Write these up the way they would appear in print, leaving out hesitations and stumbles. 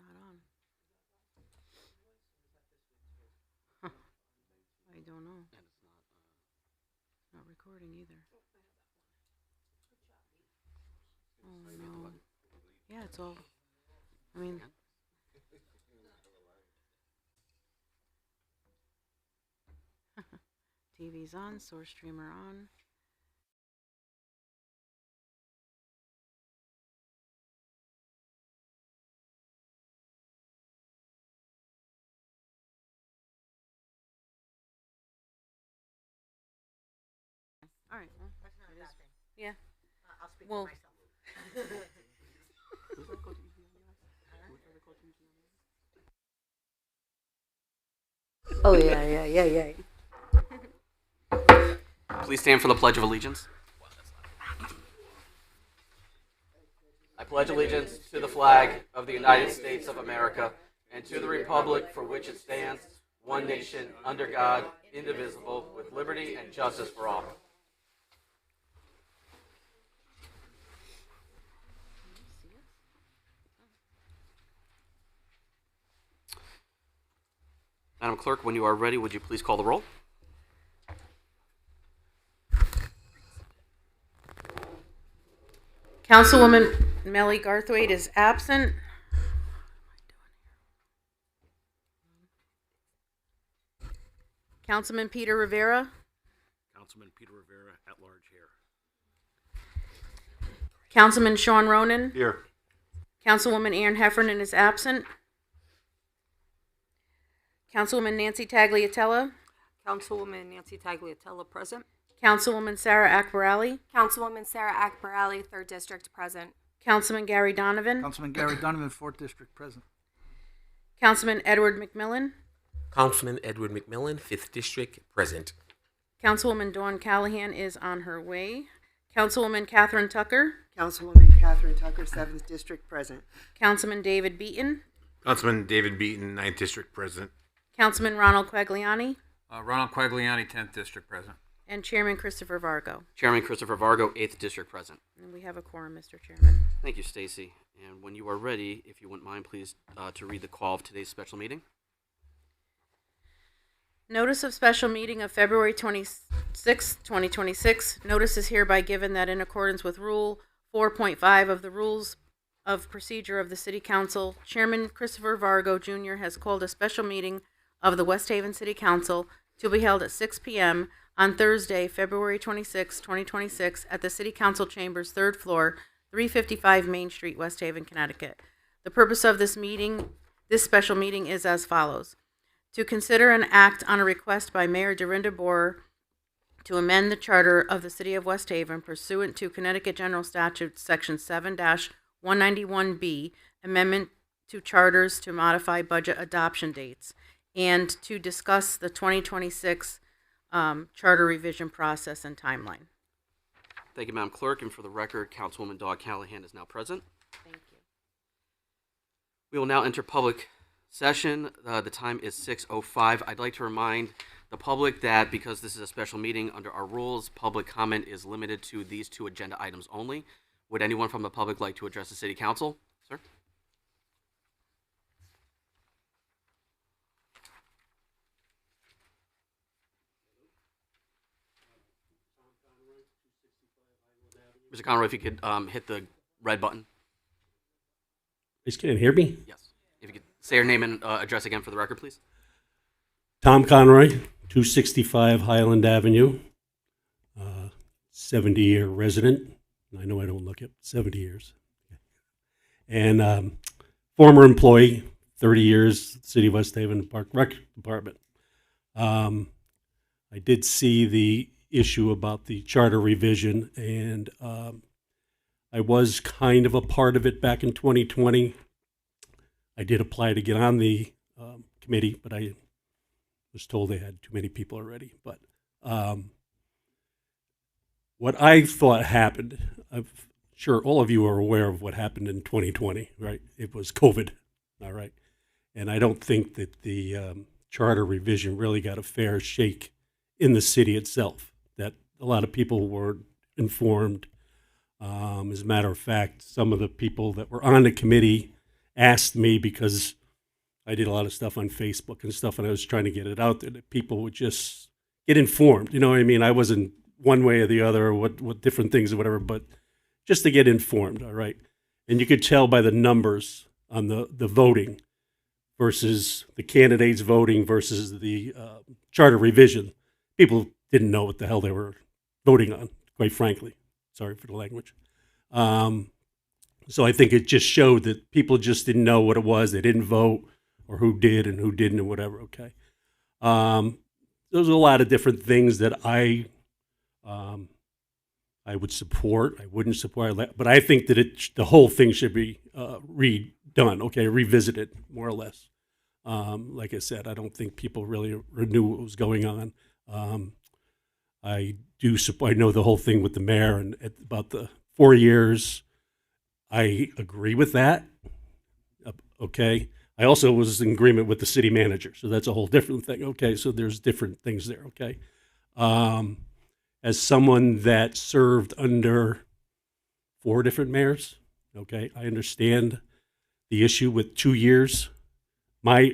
not on. Huh. I don't know. And it's not. It's not recording either. Oh no. Yeah, it's all. I mean. TV's on, source streamer on. All right. Well, it is. Yeah. I'll speak Well, for myself. Oh yeah. Please stand for the Pledge of Allegiance. I pledge allegiance to the flag of the United States of America and to the republic for which it stands, one nation, under God, indivisible, with liberty and justice for all. Madam Clerk, when you are ready, would you please call the roll? Councilwoman Melly Garthwaite is absent. Councilman Peter Rivera. Councilman Peter Rivera, at large here. Councilman Sean Ronan. Here. Councilwoman Erin Heffernan is absent. Councilwoman Nancy Tagliatella. Councilwoman Nancy Tagliatella present. Councilwoman Sarah Akbarali. Councilwoman Sarah Akbarali, 3rd District present. Councilman Gary Donovan. Councilman Gary Donovan, 4th District, present. Councilman Edward McMillan. Councilman Edward McMillan, 5th District, present. Councilwoman Dawn Callahan is on her way. Councilwoman Catherine Tucker. Councilwoman Catherine Tucker, 7th District, present. Councilman David Beaton. Councilman David Beaton, 9th District, present. Councilman Ronald Quagliani. Ronald Quagliani, 10th District, present. And Chairman Christopher Vargo. Chairman Christopher Vargo, 8th District, present. And we have a quorum, Mr. Chairman. Thank you, Stacy. And when you are ready, if you wouldn't mind, please, to read the call of today's special meeting. Notice of special meeting of February 26, 2026. Notice is hereby given that in accordance with Rule 4.5 of the Rules of Procedure of the City Council, Chairman Christopher Vargo Jr. has called a special meeting of the West Haven City Council to be held at 6 p.m. on Thursday, February 26, 2026, at the City Council Chambers, 3rd floor, 355 Main Street, West Haven, Connecticut. The purpose of this special meeting is as follows. To consider and act on a request by Mayor Dorinda Boer to amend the charter of the City of West Haven pursuant to Connecticut General Statute Section 7-191B, amendment to charters to modify budget adoption dates, and to discuss the 2026 charter revision process and timeline. Thank you, Madam Clerk. And for the record, Councilwoman Dawn Callahan is now present. Thank you. We will now enter public session. The time is 6:05. I'd like to remind the public that because this is a special meeting under our rules, public comment is limited to these 2 agenda items only. Would anyone from the public like to address the City Council? Sir? Mr. Conroy, if you could hit the red button. You can't hear me? Yes. If you could say your name and address again for the record, please. Tom Conroy, 265 Highland Avenue, 70-year resident. I know I don't look it, 70 years. And former employee, 30 years, City of West Haven Park Rec Department. I did see the issue about the charter revision, and I was kind of a part of it back in 2020. I did apply to get on the committee, but I was told they had too many people already. But what I thought happened, I'm sure all of you are aware of what happened in 2020, right? It was COVID, all right? And I don't think that the charter revision really got a fair shake in the city itself, that a lot of people were informed. As a matter of fact, some of the people that were on the committee asked me, because I did a lot of stuff on Facebook and stuff, and I was trying to get it out there, that people would just get informed. You know what I mean? I wasn't one way or the other, or what different things or whatever, but just to get informed, all right? And you could tell by the numbers on the voting versus the candidates voting versus the charter revision. People didn't know what the hell they were voting on, quite frankly. Sorry for the language. So I think it just showed that people just didn't know what it was. They didn't vote, or who did and who didn't, and whatever, okay? There's a lot of different things that I would support. I wouldn't support, but I think that the whole thing should be redone, okay, revisited, more or less. Like I said, I don't think people really knew what was going on. I know the whole thing with the mayor and about the 4 years. I agree with that, okay? I also was in agreement with the city manager, so that's a whole different thing, okay? So there's different things there, okay? As someone that served under 4 different mayors, okay, I understand the issue with 2 years. What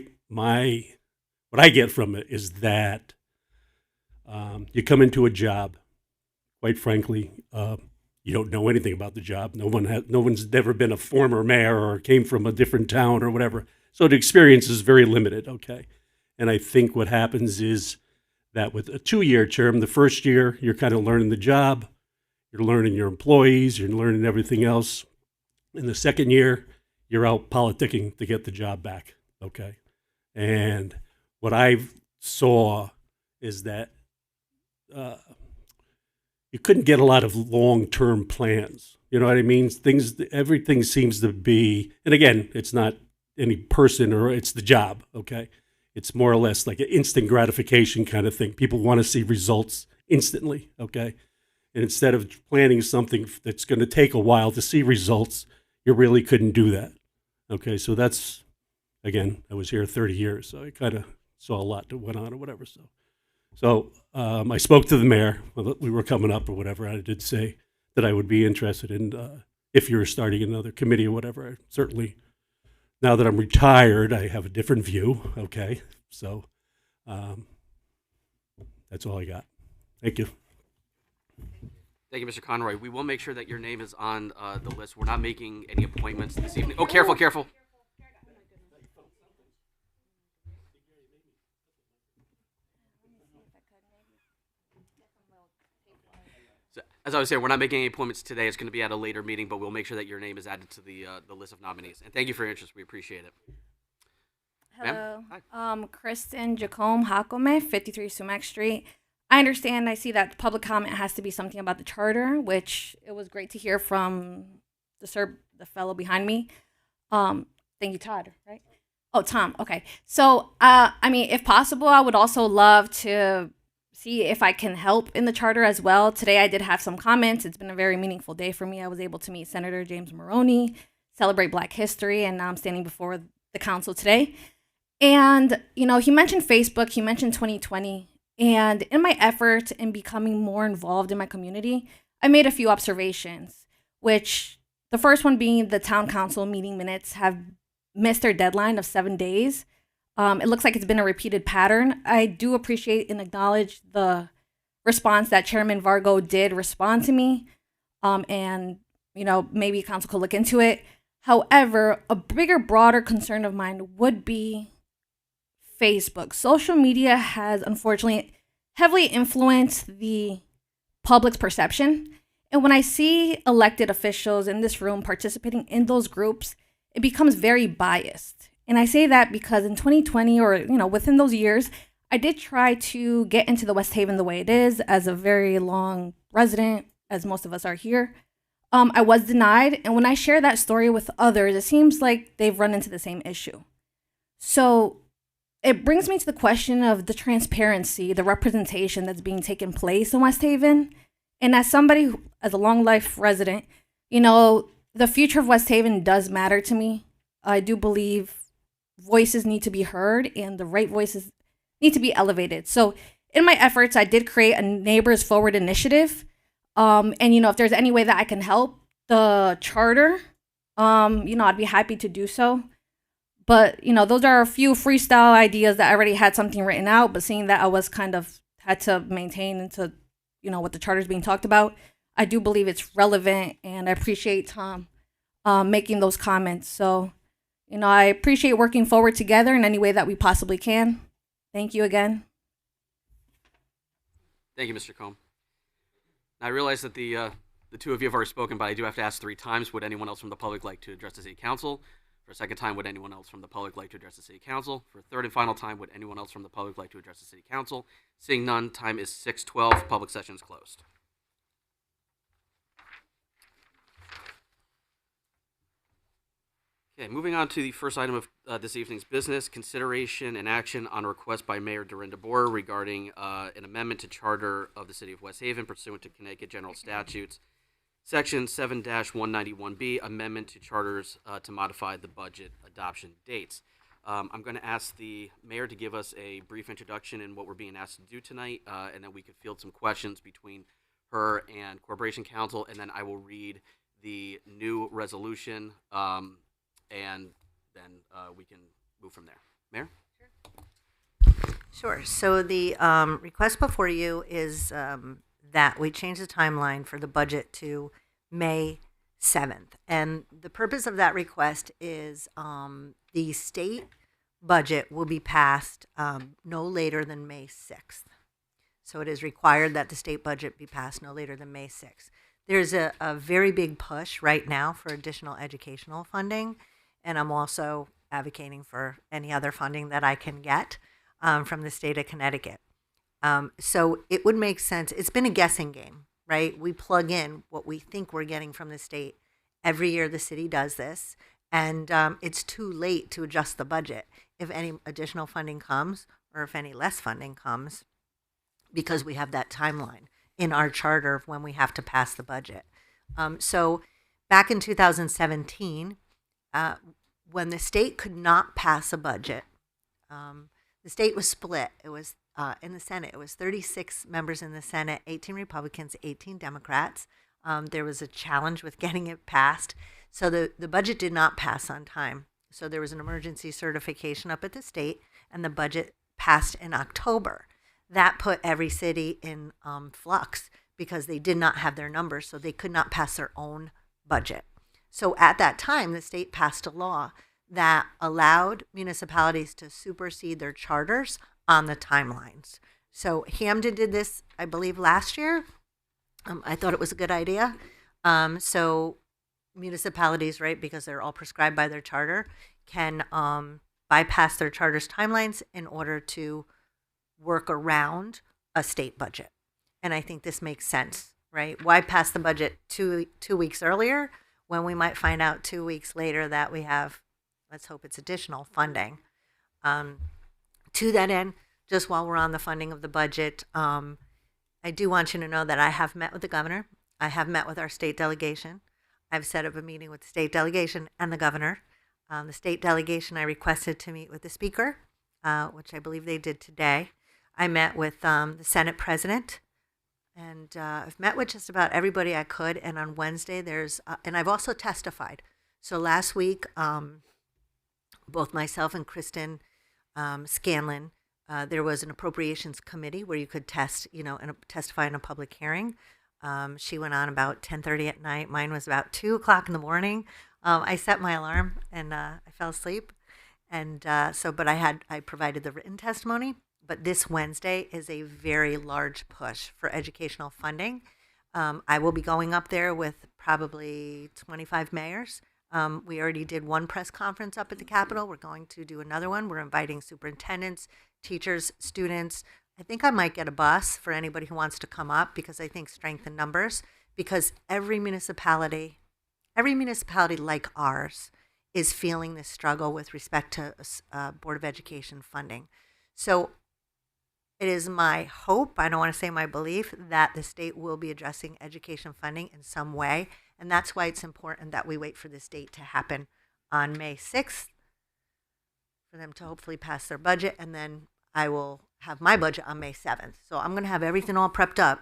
I get from it is that you come into a job, quite frankly, you don't know anything about the job. No one's never been a former mayor or came from a different town or whatever. So the experience is very limited, okay? And I think what happens is that with a 2-year term, the first year, you're kind of learning the job, you're learning your employees, you're learning everything else. In the second year, you're out politicking to get the job back, okay? And what I saw is that you couldn't get a lot of long-term plans. You know what I mean? Everything seems to be, and again, it's not any person, or it's the job, okay? It's more or less like an instant gratification kind of thing. People want to see results instantly, okay? And instead of planning something that's going to take a while to see results, you really couldn't do that, okay? So that's, again, I was here 30 years, so I kind of saw a lot that went on or whatever. So I spoke to the mayor. We were coming up or whatever. I did say that I would be interested in, if you were starting another committee or whatever. I certainly, now that I'm retired, I have a different view, okay? So that's all I got. Thank you. Thank you, Mr. Conroy. We will make sure that your name is on the list. We're not making any appointments this evening. Oh, careful, careful. So, as I was saying, we're not making any appointments today. It's going to be at a later meeting, but we'll make sure that your name is added to the list of nominees. And thank you for your interest. We appreciate it. Hello. Ma'am? Kristen Jacome Hakome, 53 Sumac Street. I understand, I see that public comment has to be something about the charter, which it was great to hear from the fellow behind me. Thank you, Todd, right? Oh, Tom, okay. So, I mean, if possible, I would also love to see if I can help in the charter as well. Today, I did have some comments. It's been a very meaningful day for me. I was able to meet Senator James Maroney, celebrate Black History, and now I'm standing before the council today. And, you know, he mentioned Facebook, he mentioned 2020. And in my effort in becoming more involved in my community, I made a few observations, which the first one being the town council meeting minutes have missed their deadline of 7 days. It looks like it's been a repeated pattern. I do appreciate and acknowledge the response that Chairman Vargo did respond to me. And, you know, maybe council could look into it. However, a bigger, broader concern of mine would be Facebook. Social media has unfortunately heavily influenced the public's perception. And when I see elected officials in this room participating in those groups, it becomes very biased. And I say that because in 2020, or, you know, within those years, I did try to get into the West Haven the way it is as a very long resident, as most of us are here. I was denied. And when I share that story with others, it seems like they've run into the same issue. So it brings me to the question of the transparency, the representation that's being taken place in West Haven. And as somebody, as a long life resident, you know, the future of West Haven does matter to me. I do believe voices need to be heard and the right voices need to be elevated. So in my efforts, I did create a Neighbors Forward initiative. And, you know, if there's any way that I can help the charter, you know, I'd be happy to do so. But, you know, those are a few freestyle ideas that I already had something written out, but seeing that I was kind of had to maintain into, you know, what the charter is being talked about, I do believe it's relevant, and I appreciate Tom making those comments. So, you know, I appreciate working forward together in any way that we possibly can. Thank you again. Thank you, Mr. Combe. I realize that the two of you have already spoken, but I do have to ask 3 times. Would anyone else from the public like to address the City Council? For a second time, would anyone else from the public like to address the City Council? For a third and final time, would anyone else from the public like to address the City Council? Seeing none, time is 6:12. Public session is closed. Okay, moving on to the first item of this evening's business, consideration and action on a request by Mayor Dorinda Boer regarding an amendment to charter of the City of West Haven pursuant to Connecticut General Statutes, Section 7-191B, amendment to charters to modify the budget adoption dates. I'm going to ask the mayor to give us a brief introduction in what we're being asked to do tonight, and then we could field some questions between her and Corporation Counsel, and then I will read the new resolution, and then we can move from there. Mayor? Sure. So the request before you is that we change the timeline for the budget to May 7th. And the purpose of that request is the state budget will be passed no later than May 6th. So it is required that the state budget be passed no later than May 6th. There's a very big push right now for additional educational funding, and I'm also advocating for any other funding that I can get from the state of Connecticut. So it would make sense. It's been a guessing game, right? We plug in what we think we're getting from the state. Every year the city does this, and it's too late to adjust the budget if any additional funding comes or if any less funding comes, because we have that timeline in our charter of when we have to pass the budget. So back in 2017, when the state could not pass a budget, the state was split. It was in the Senate. It was 36 members in the Senate, 18 Republicans, 18 Democrats. There was a challenge with getting it passed. So the budget did not pass on time. So there was an emergency certification up at the state, and the budget passed in October. That put every city in flux because they did not have their numbers, so they could not pass their own budget. So at that time, the state passed a law that allowed municipalities to supersede their charters on the timelines. So Hamden did this, I believe, last year. I thought it was a good idea. So municipalities, right, because they're all prescribed by their charter, can bypass their charter's timelines in order to work around a state budget. And I think this makes sense, right? Why pass the budget two weeks earlier when we might find out 2 weeks later that we have, let's hope it's additional funding. To that end, just while we're on the funding of the budget, I do want you to know that I have met with the governor. I have met with our state delegation. I've set up a meeting with the state delegation and the governor. The state delegation, I requested to meet with the speaker, which I believe they did today. I met with the Senate president, and I've met with just about everybody I could. And on Wednesday, and I've also testified. So last week, both myself and Kristen Scanlon, there was an appropriations committee where you could testify in a public hearing. She went on about 10:30 at night. Mine was about 2 o'clock in the morning. I set my alarm and I fell asleep. And but I provided the written testimony. But this Wednesday is a very large push for educational funding. I will be going up there with probably 25 mayors. We already did one press conference up at the Capitol. We're going to do another one. We're inviting superintendents, teachers, students. I think I might get a bus for anybody who wants to come up, because I think strength in numbers, because every municipality like ours is feeling this struggle with respect to Board of Education funding. So it is my hope, I don't want to say my belief, that the state will be addressing education funding in some way. And that's why it's important that we wait for this date to happen on May 6th for them to hopefully pass their budget. And then I will have my budget on May 7th. So I'm going to have everything all prepped up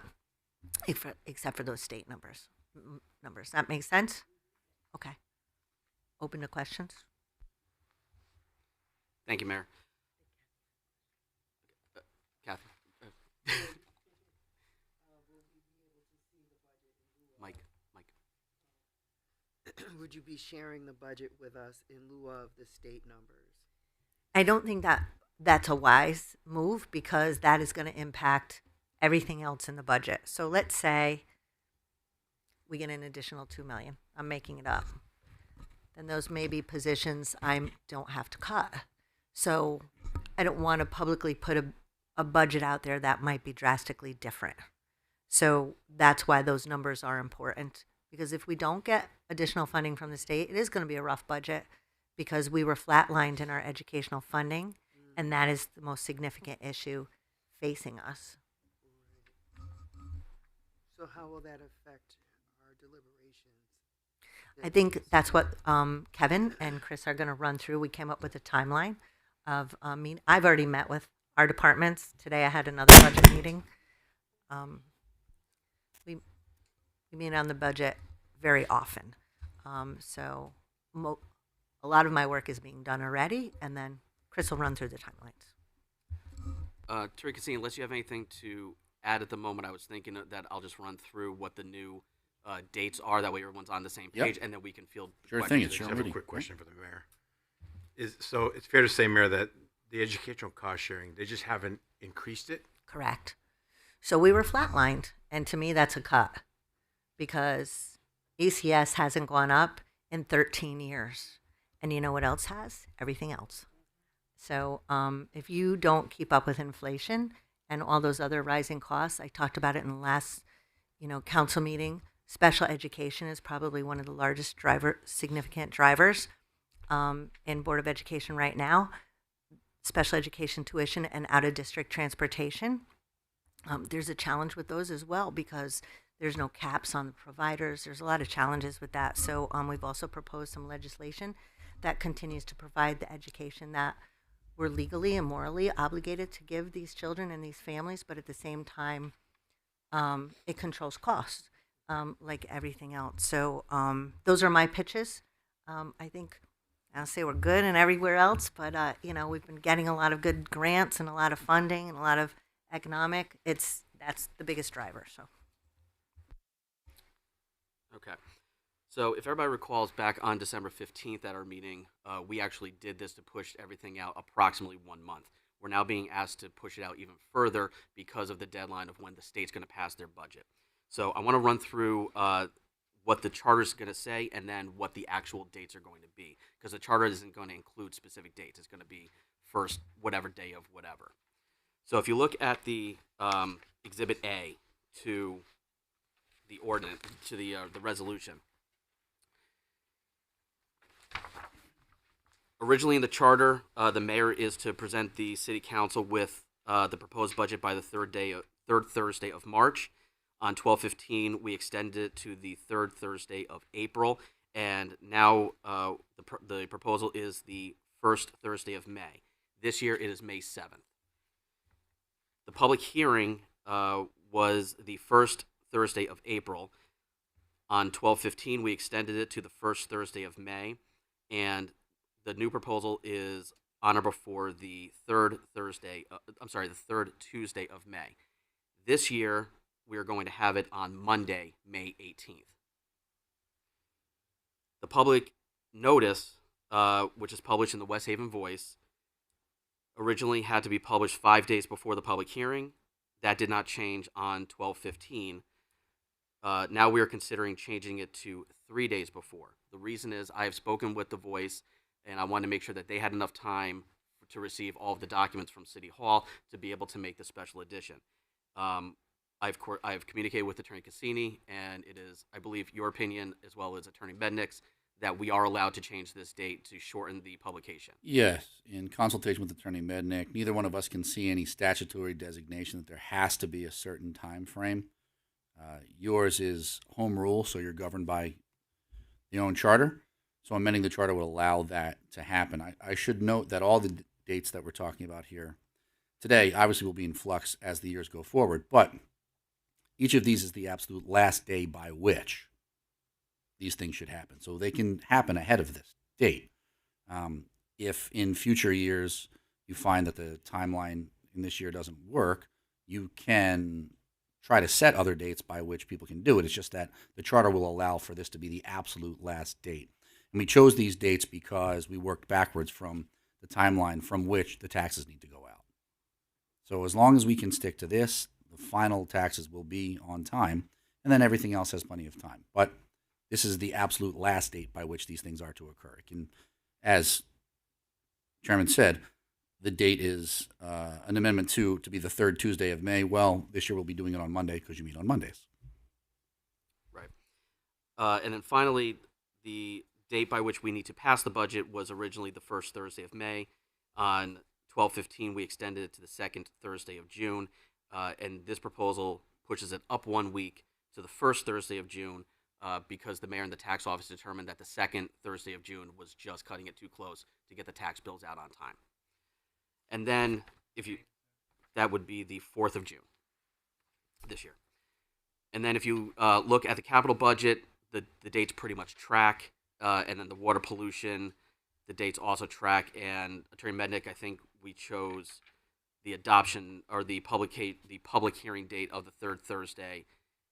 except for those state numbers. Numbers. That makes sense? Okay. Open to questions. Thank you, Mayor. Kathy. Mike. Would you be sharing the budget with us in lieu of the state numbers? I don't think that that's a wise move because that is going to impact everything else in the budget. So let's say we get an additional 2 million. I'm making it up. Then those may be positions I don't have to cut. So I don't want to publicly put a budget out there that might be drastically different. So that's why those numbers are important. Because if we don't get additional funding from the state, it is going to be a rough budget because we were flatlined in our educational funding, and that is the most significant issue facing us. So how will that affect our deliberations? I think that's what Kevin and Chris are going to run through. We came up with a timeline of, I've already met with our departments. Today I had another budget meeting. We meet on the budget very often. So a lot of my work is being done already, and then Chris will run through the timelines. Terry Cassini, unless you have anything to add at the moment, I was thinking that I'll just run through what the new dates are. That way everyone's on the same page, and then we can field Sure questions. thing, it's I your have a meeting. quick question for the mayor. So it's fair to say, Mayor, that the educational cost sharing, they just haven't increased it? Correct. So we were flatlined, and to me, that's a cut because ECS hasn't gone up in 13 years. And you know what else has? Everything else. So if you don't keep up with inflation and all those other rising costs, I talked about it in the last, council meeting. Special education is probably one of the largest significant drivers in Board of Education right now. Special education tuition and out-of-district transportation. There's a challenge with those as well because there's no caps on the providers. There's a lot of challenges with that. So we've also proposed some legislation that continues to provide the education that we're legally and morally obligated to give these children and these families, but at the same time, it controls costs like everything else. So those are my pitches. I think I'll say we're good and everywhere else, but we've been getting a lot of good grants and a lot of funding and a lot of economic. That's the biggest driver. So. Okay. So if everybody recalls, back on December 15th at our meeting, we actually did this to push everything out approximately 1 month. We're now being asked to push it out even further because of the deadline of when the state's going to pass their budget. So I want to run through what the charter is going to say and then what the actual dates are going to be, because the charter isn't going to include specific dates. It's going to be first whatever day of whatever. So if you look at the Exhibit A to the ordinance, to the resolution, originally in the charter, the mayor is to present the city council with the proposed budget by the third Thursday of March. On 12/15, we extended it to the third Thursday of April, and now the proposal is the first Thursday of May. This year, it is May 7th. The public hearing was the first Thursday of April. On 12/15, we extended it to the first Thursday of May, and the new proposal is on or before the third Tuesday of May. This year, we are going to have it on Monday, May 18th. The public notice, which is published in the West Haven Voice, originally had to be published 5 days before the public hearing. That did not change on 12/15. Now we are considering changing it to 3 days before. The reason is I have spoken with the Voice, and I wanted to make sure that they had enough time to receive all of the documents from City Hall to be able to make the special edition. I've communicated with Attorney Cassini, and it is, I believe, your opinion as well as Attorney Bednick's that we are allowed to change this date to shorten the publication. Yes, in consultation with Attorney Mednick, neither one of us can see any statutory designation that there has to be a certain time frame. Yours is home rule, so you're governed by your own charter. So amending the charter would allow that to happen. I should note that all the dates that we're talking about here today obviously will be in flux as the years go forward, but each of these is the absolute last day by which these things should happen. So they can happen ahead of this date. if in future years you find that the timeline in this year doesn't work, you can try to set other dates by which people can do it. It's just that the charter will allow for this to be the absolute last date. And we chose these dates because we worked backwards from the timeline from which the taxes need to go out. So as long as we can stick to this, the final taxes will be on time, and then everything else has plenty of time. But this is the absolute last date by which these things are to occur. It can, as Chairman said, the date is an amendment to be the third Tuesday of May. Well, this year we'll be doing it on Monday because you meet on Mondays. Right. And then finally, the date by which we need to pass the budget was originally the first Thursday of May. On 12/15, we extended it to the second Thursday of June, and this proposal pushes it up 1 week to the first Thursday of June because the mayor and the tax office determined that the second Thursday of June was just cutting it too close to get the tax bills out on time. And then, that would be the 4th of June this year. And then if you look at the capital budget, the dates pretty much track, and then the water pollution, the dates also track. And Attorney Mednick, I think we chose the adoption or the public hearing date of the third Thursday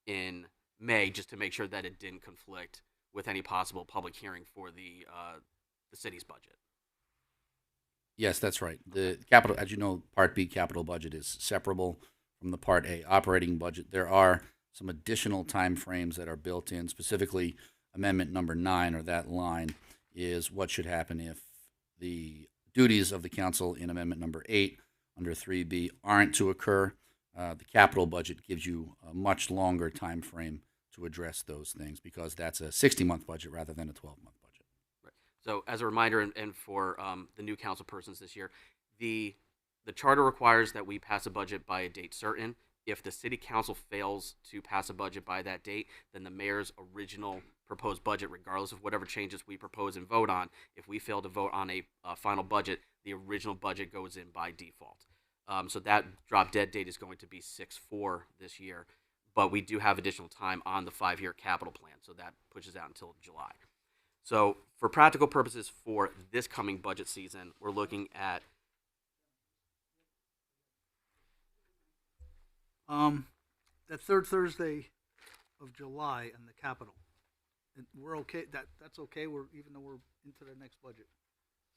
in May, just to make sure that it didn't conflict with any possible public hearing for the city's budget. Yes, that's right. The capital, as you know, Part B capital budget is separable from the Part A operating budget. There are some additional time frames that are built in, specifically Amendment number 9, or that line, is what should happen if the duties of the council in Amendment number 8 under 3B aren't to occur. The capital budget gives you a much longer time frame to address those things because that's a 60-month budget rather than a 12-month budget. Right. So as a reminder, and for the new council persons this year, the charter requires that we pass a budget by a date certain. If the city council fails to pass a budget by that date, then the mayor's original proposed budget, regardless of whatever changes we propose and vote on, if we fail to vote on a final budget, the original budget goes in by default. So that drop dead date is going to be 6/4 this year, but we do have additional time on the 5-year capital plan, so that pushes out until July. So for practical purposes for this coming budget season, we're looking at that third Thursday of July in the Capitol. And we're okay. That's okay. Even though we're into the next budget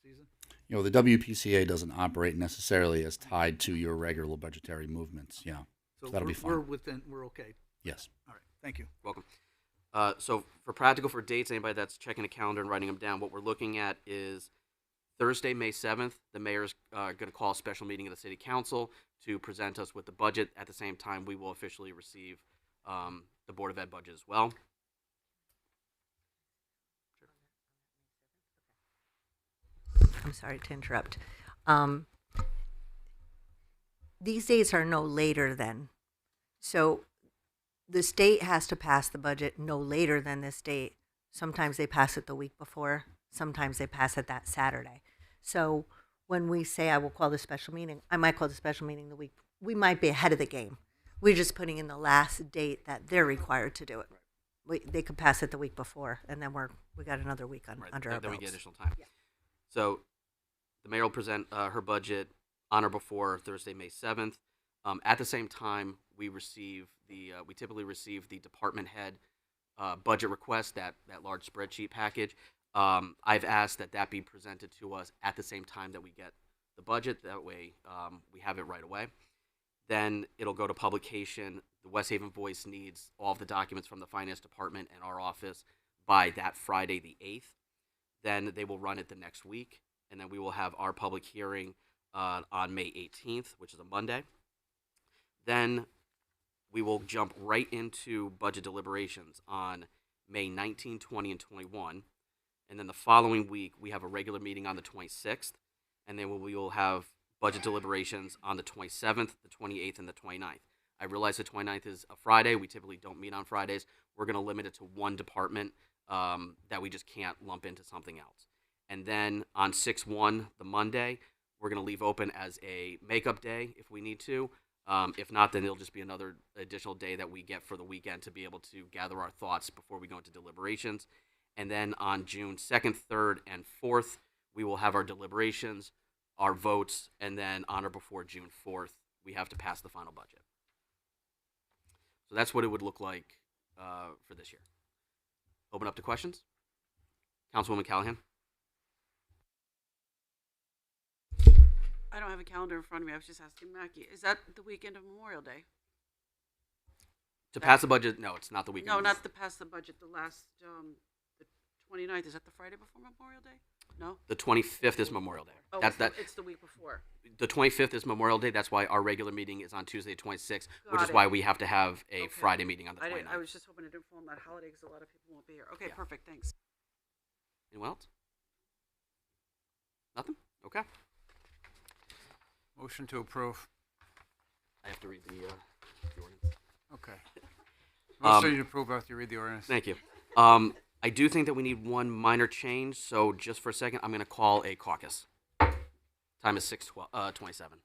season. You know, the WPCA doesn't operate necessarily as tied to your regular budgetary movements. Yeah, So that'll be fine. We're okay. Yes. All right. Thank you. welcome. So for dates, anybody that's checking a calendar and writing them down, what we're looking at is Thursday, May 7th. The mayor's going to call a special meeting of the city council to present us with the budget. At the same time, we will officially receive the Board of Ed budget as well. I'm sorry to interrupt. These dates are no later than. So the state has to pass the budget no later than this date. Sometimes they pass it the week before. Sometimes they pass it that Saturday. So when we say I will call the special meeting, I might call the special meeting the week. We might be ahead of the game. We're just putting in the last date that they're required to do it. They could pass it the week before, and then we got another week under our Then we belts. get additional time. Yeah. So the mayor will present her budget on or before Thursday, May 7th. At the same time, we typically receive the department head budget request, that large spreadsheet package. I've asked that be presented to us at the same time that we get the budget. That way we have it right away. Then it'll go to publication. The West Haven Voice needs all of the documents from the finance department and our office by that Friday, the 8th. Then they will run it the next week, and then we will have our public hearing on May 18th, which is a Monday. Then we will jump right into budget deliberations on May 19, 20, and 21. And then the following week, we have a regular meeting on the 26th, and then we will have budget deliberations on the 27th, the 28th, and the 29th. I realize the 29th is a Friday. We typically don't meet on Fridays. We're going to limit it to one department that we just can't lump into something else. And then on 6/1, the Monday, we're going to leave open as a makeup day if we need to. If not, then it'll just be another additional day that we get for the weekend to be able to gather our thoughts before we go into deliberations. And then on June 2nd, 3rd, and 4th, We will have our deliberations, our votes, and then on or before June 4th, we have to pass the final budget. So that's what it would look like for this year. Open up to questions. Councilwoman Callahan. I don't have a calendar in front of me. I was just asking Mackie. Is that the weekend of Memorial Day? To pass the budget, no, it's not the weekend. No, not to pass the budget. The last, the 29th. Is that the Friday before Memorial Day? No? The 25th is Memorial Day. Oh, it's the week before. The 25th is Memorial Day. That's why our regular meeting is on Tuesday, the 26th, which Got is it. why we have to have a Okay. Friday meeting on the 29th. I was just hoping it didn't fall on that holiday because a lot of people won't be here. Okay, Yeah. perfect. Thanks. Anyone else? Nothing? Okay. Motion to approve. I have to read the ordinance. Okay. Motion to approve after you read the ordinance. Thank you. I do think that we need one minor change, so just for a second, I'm going to call a caucus. Time is 6:27.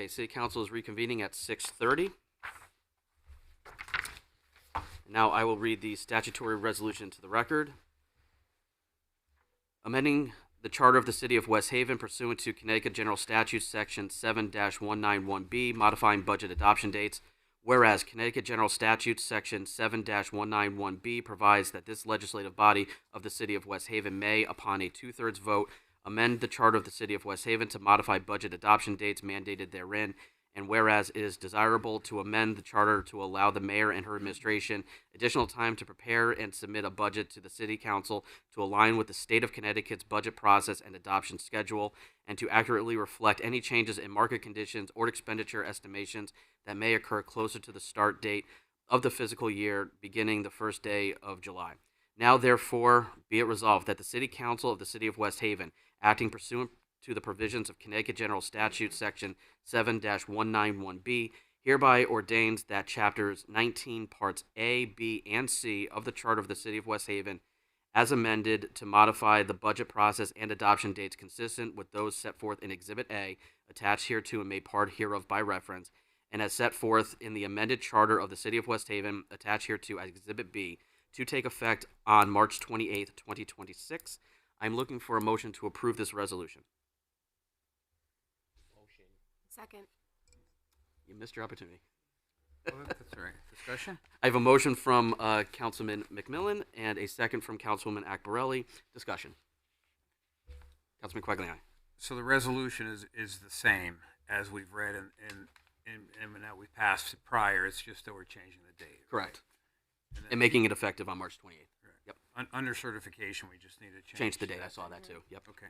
Okay, City Council is reconvening at 6:30. Now I will read the statutory resolution to the record. Amending the Charter of the City of West Haven pursuant to Connecticut General Statutes Section 7-191B, modifying budget adoption dates. Whereas Connecticut General Statutes Section 7-191B provides that this legislative body of the City of West Haven may, upon a 2/3 vote, amend the Charter of the City of West Haven to modify budget adoption dates mandated therein. And whereas it is desirable to amend the charter to allow the mayor and her administration additional time to prepare and submit a budget to the city council to align with the state of Connecticut's budget process and adoption schedule, and to accurately reflect any changes in market conditions or expenditure estimations that may occur closer to the start date of the fiscal year beginning the first day of July. Now, therefore, be it resolved that the City Council of the City of West Haven, acting pursuant to the provisions of Connecticut General Statute Section 7-191B, hereby ordains that Chapters 19, Parts A, B, and C of the Charter of the City of West Haven, as amended to modify the budget process and adoption dates consistent with those set forth in Exhibit A, attached hereto and made part hereof by reference, and as set forth in the amended Charter of the City of West Haven, attached hereto as Exhibit B, to take effect on March 28th, 2026. I'm looking for a motion to approve this resolution. Second. You missed your opportunity. That's all right. Discussion? I have a motion from Councilman McMillan and a second from Councilwoman Akbarelli. Discussion. Councilman Quagliani. So the resolution is the same as we've read and that we passed prior. It's just that we're changing the date. Correct. And And making it effective on March 28th. Yep. Under certification, we just need to Change the date. I saw that too. Yep. Okay.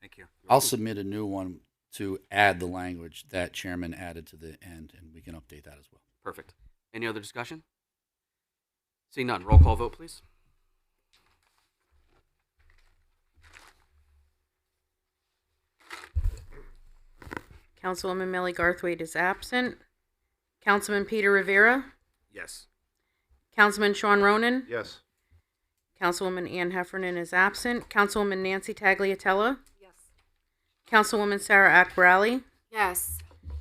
Thank you. I'll submit a new one to add the language that Chairman added to the end, and we can update that as well. Perfect. Any other discussion? Seeing none. Roll call vote, please. Councilwoman Millie Garthwaite is absent. Councilman Peter Rivera. Yes. Councilman Sean Ronan. Yes. Councilwoman Ann Heffernan is absent. Councilwoman Nancy Tagliatella. Yes. Councilwoman Sarah Akbarali. Yes.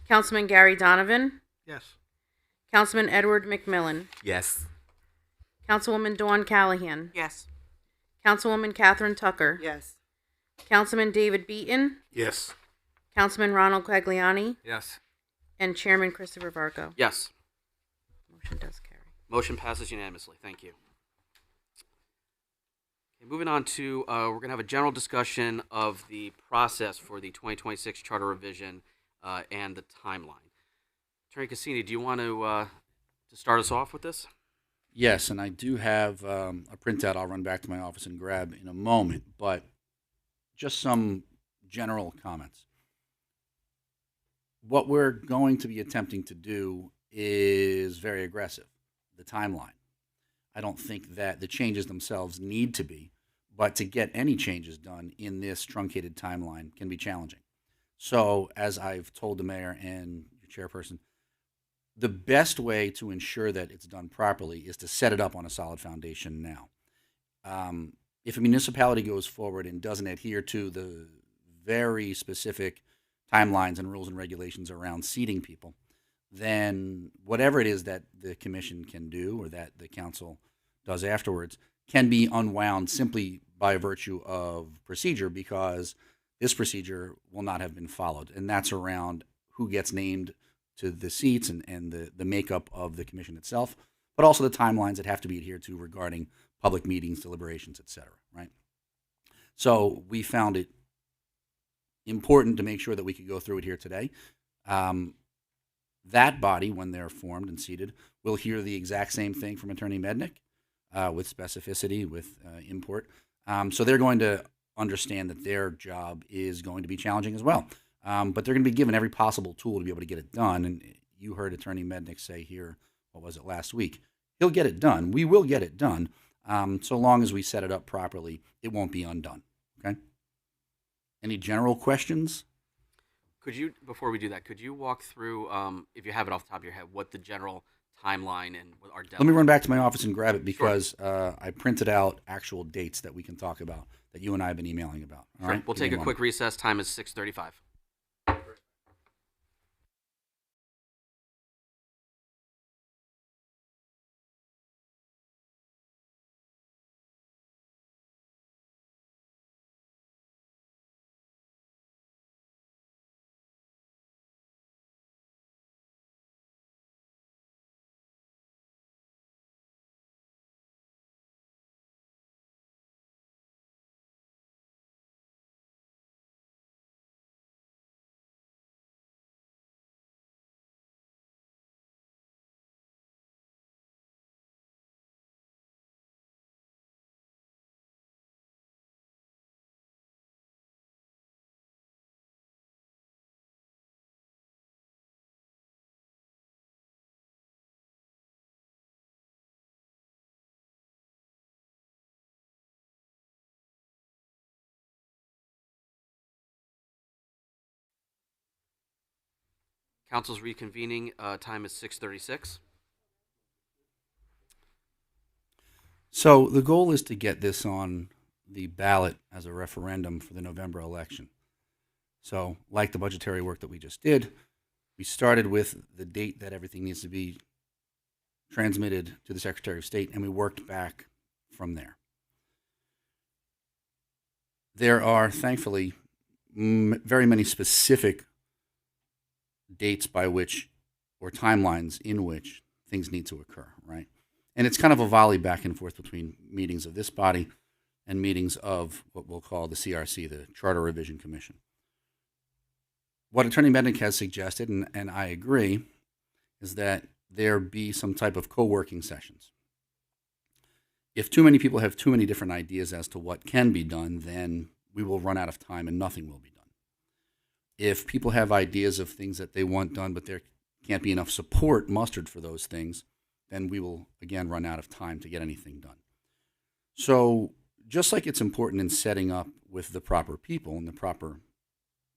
Councilman Gary Donovan. Yes. Councilman Edward McMillan. Yes. Councilwoman Dawn Callahan. Yes. Councilwoman Catherine Tucker. Yes. Councilman David Beaton. Yes. Councilman Ronald Quagliani. Yes. And Chairman Christopher Varco. Yes. Motion does carry. Motion passes unanimously. Thank you. Okay, moving on to, we're going to have a general discussion of the process for the 2026 charter revision and the timeline. Attorney Cassini, do you want to start us off with this? Yes, and I do have a printout I'll run back to my office and grab in a moment, but just some general comments. What we're going to be attempting to do is very aggressive, the timeline. I don't think that the changes themselves need to be, but to get any changes done in this truncated timeline can be challenging. So, as I've told the mayor and your chairperson, the best way to ensure that it's done properly is to set it up on a solid foundation now. If a municipality goes forward and doesn't adhere to the very specific timelines and rules and regulations around seating people, then whatever it is that the commission can do or that the council does afterwards can be unwound simply by virtue of procedure, because this procedure will not have been followed. And that's around who gets named to the seats and the makeup of the commission itself, but also the timelines that have to be adhered to regarding public meetings, deliberations, et cetera, right? So we found it important to make sure that we could go through it here today. That body, when they're formed and seated, will hear the exact same thing from Attorney Mednick with specificity, with import. So they're going to understand that their job is going to be challenging as well. But they're going to be given every possible tool to be able to get it done. And you heard Attorney Mednick say here, what was it, last week? He'll get it done. We will get it done. So long as we set it up properly, it won't be undone. Okay? Any general questions? Could you, before we do that, could you walk through, if you have it off the top of your head, what the general timeline and what our deadline? Let me run back to my office and grab it, because I printed out actual dates that we can talk about that you and I have been emailing about. All Sure. right? We'll Give me take a one. quick recess. Time is 6:35. Council's reconvening. Time is 6:36. So the goal is to get this on the ballot as a referendum for the November election. So, like the budgetary work that we just did, we started with the date that everything needs to be transmitted to the Secretary of State, and we worked back from there. There are, thankfully, very many specific dates by which, or timelines in which, things need to occur, right? And it's kind of a volley back and forth between meetings of this body and meetings of what we'll call the CRC, the Charter Revision Commission. What Attorney Mednick has suggested, and I agree, is that there be some type of co-working sessions. If too many people have too many different ideas as to what can be done, then we will run out of time and nothing will be done. If people have ideas of things that they want done, but there can't be enough support mustered for those things, then we will, again, run out of time to get anything done. So just like it's important in setting up with the proper people and the proper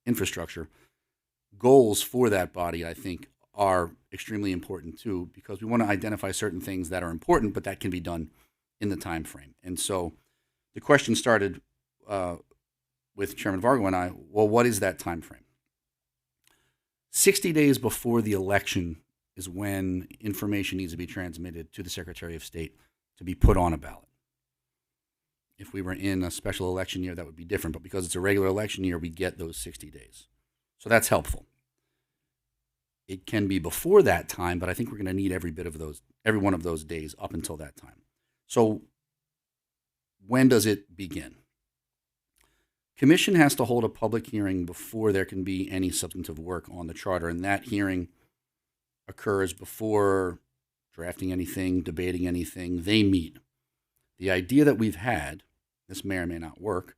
infrastructure, goals for that body, I think, are extremely important too, because we want to identify certain things that are important, but that can be done in the time frame. And so the question started with Chairman Vargo and I, well, what is that time frame? 60 days before the election is when information needs to be transmitted to the Secretary of State to be put on a ballot. If we were in a special election year, that would be different, but because it's a regular election year, we get those 60 days. So that's helpful. It can be before that time, but I think we're going to need every one of those days up until that time. So when does it begin? Commission has to hold a public hearing before there can be any substantive work on the charter, and that hearing occurs before drafting anything, debating anything. They meet. The idea that we've had, this may or may not work,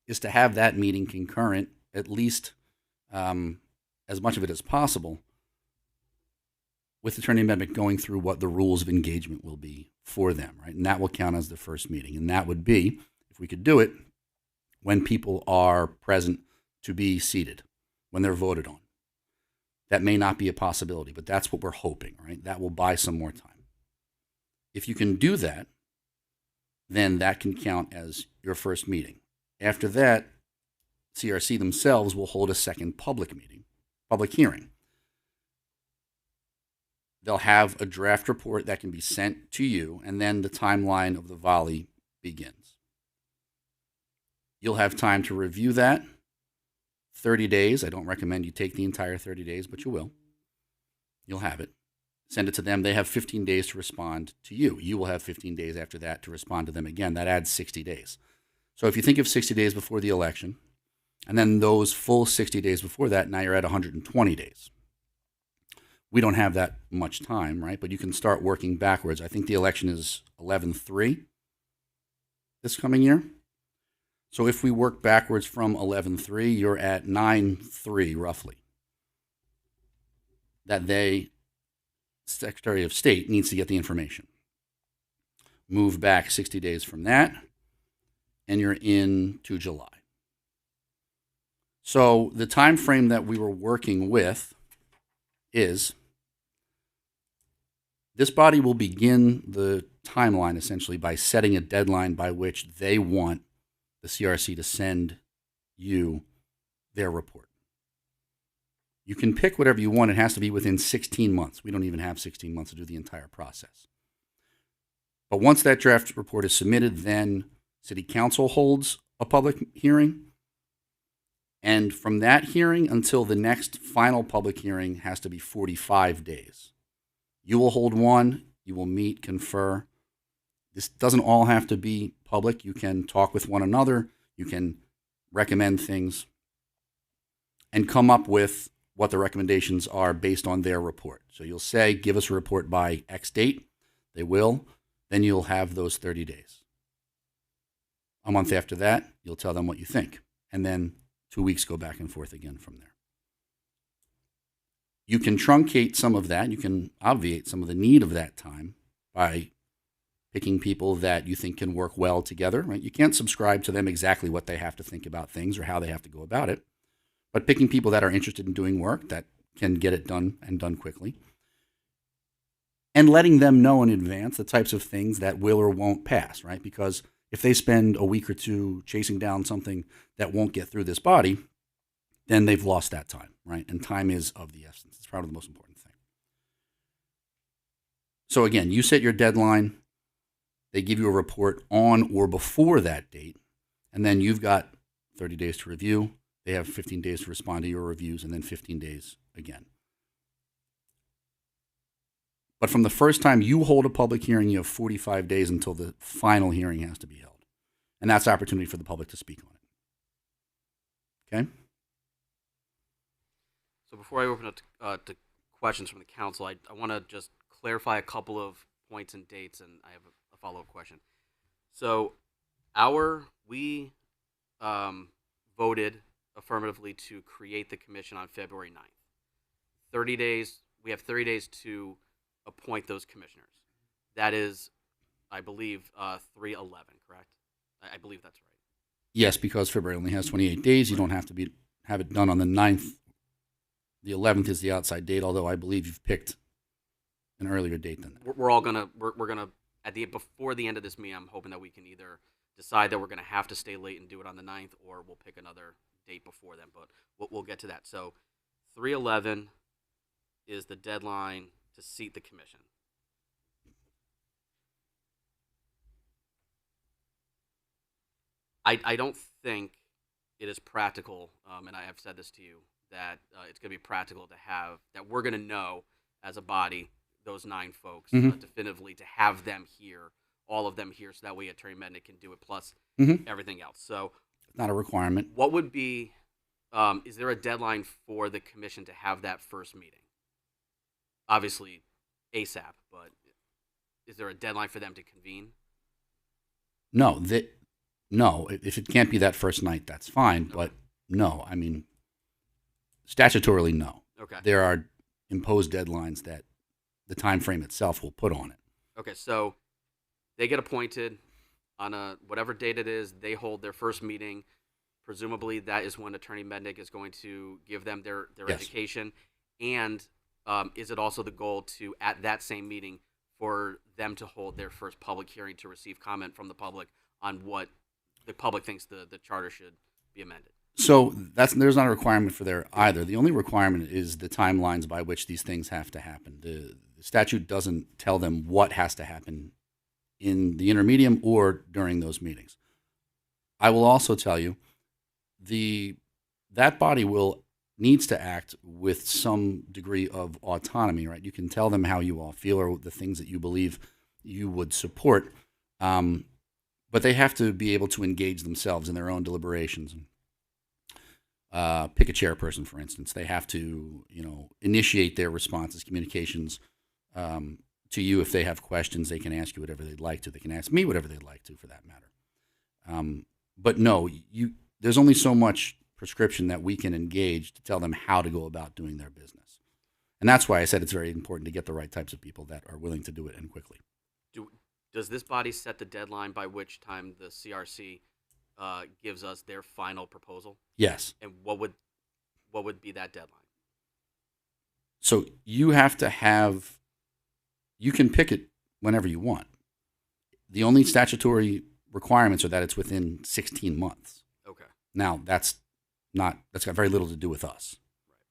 is to have that meeting concurrent, at least as much of it as possible, with Attorney Mednick going through what the rules of engagement will be for them, right? And that will count as the first meeting. And that would be, if we could do it, when people are present to be seated, when they're voted on. That may not be a possibility, but that's what we're hoping, right? That will buy some more time. If you can do that, then that can count as your first meeting. After that, CRC themselves will hold a second public hearing. They'll have a draft report that can be sent to you, and then the timeline of the volley begins. You'll have time to review that. 30 days. I don't recommend you take the entire 30 days, but you will. You'll have it. Send it to them. They have 15 days to respond to you. You will have 15 days after that to respond to them again. That adds 60 days. So if you think of 60 days before the election, and then those full 60 days before that, now you're at 120 days. We don't have that much time, right? But you can start working backwards. I think the election is 11/3 this coming year. So if we work backwards from 11/3, you're at 9/3 roughly. That Secretary of State needs to get the information. Move back 60 days from that, and you're into July. So the time frame that we were working with is this body will begin the timeline essentially by setting a deadline by which they want the CRC to send you their report. You can pick whatever you want. It has to be within 16 months. We don't even have 16 months to do the entire process. But once that draft report is submitted, then City Council holds a public hearing. And from that hearing until the next final public hearing has to be 45 days. You will hold one. You will meet, confer. This doesn't all have to be public. You can talk with one another. You can recommend things and come up with what the recommendations are based on their report. So you'll say, give us a report by X date. They will. Then you'll have those 30 days. A month after that, you'll tell them what you think. And then 2 weeks go back and forth again from there. You can truncate some of that. You can obviate some of the need of that time by picking people that you think can work well together, right? You can't subscribe to them exactly what they have to think about things or how they have to go about it, but picking people that are interested in doing work, that can get it done and done quickly. And letting them know in advance the types of things that will or won't pass, right? Because if they spend a week or two chasing down something that won't get through this body, then they've lost that time, right? And time is of the essence. It's probably the most important thing. So again, you set your deadline. They give you a report on or before that date, and then you've got 30 days to review. They have 15 days to respond to your reviews, and then 15 days again. But from the first time you hold a public hearing, you have 45 days until the final hearing has to be held. And that's opportunity for the public to speak on it. Okay? So before I open up to questions from the council, I want to just clarify a couple of points and dates, and I have a follow-up question. So we voted affirmatively to create the commission on February 9th. 30 days, we have 30 days to appoint those commissioners. That is, I believe, 3/11, correct? I believe that's right. Yes, because February only has 28 days. You don't have to have it done on the 9th. The 11th is the outside date, although I believe you've picked an earlier date than that. We're gonna before the end of this meeting, I'm hoping that we can either decide that we're gonna have to stay late and do it on the 9th, or we'll pick another date before then. But we'll get to that. So 3/11 is the deadline to seat the commission. I don't think it is practical, and I have said this to you, that it's going to be practical to have, that we're going to know as a body, those 9 folks, definitively, to have them here, all of them here, so that way Attorney Mednick can do it, plus everything else. So, not a requirement. What would be, is there a deadline for the commission to have that first meeting? Obviously, ASAP, but is there a deadline for them to convene? No, no. If it can't be that first night, that's fine. Okay. But no, I mean, statutorily, no. Okay. There are imposed deadlines that the time frame itself will put on it. Okay, so they get appointed on whatever date it is. They hold their first meeting. Presumably, that is when Attorney Mednick is going to give them their Yes. education. And is it also the goal to, at that same meeting, for them to hold their first public hearing to receive comment from the public on what the public thinks the charter should be amended? So there's not a requirement for there either. The only requirement is the timelines by which these things have to happen. The statute doesn't tell them what has to happen in the intermedium or during those meetings. I will also tell you that body needs to act with some degree of autonomy, right? You can tell them how you all feel or the things that you believe you would support, but they have to be able to engage themselves in their own deliberations. Pick a chairperson, for instance. They have to, initiate their responses, communications to you. If they have questions, they can ask you whatever they'd like to. They can ask me whatever they'd like to, for that matter. But no, there's only so much prescription that we can engage to tell them how to go about doing their business. And that's why I said it's very important to get the right types of people that are willing to do it, and quickly. Does this body set the deadline by which time the CRC gives us their final proposal? Yes. And what would be that deadline? So you have to you can pick it whenever you want. The only statutory requirements are that it's within 16 months. Okay. Now, that's got very little to do with us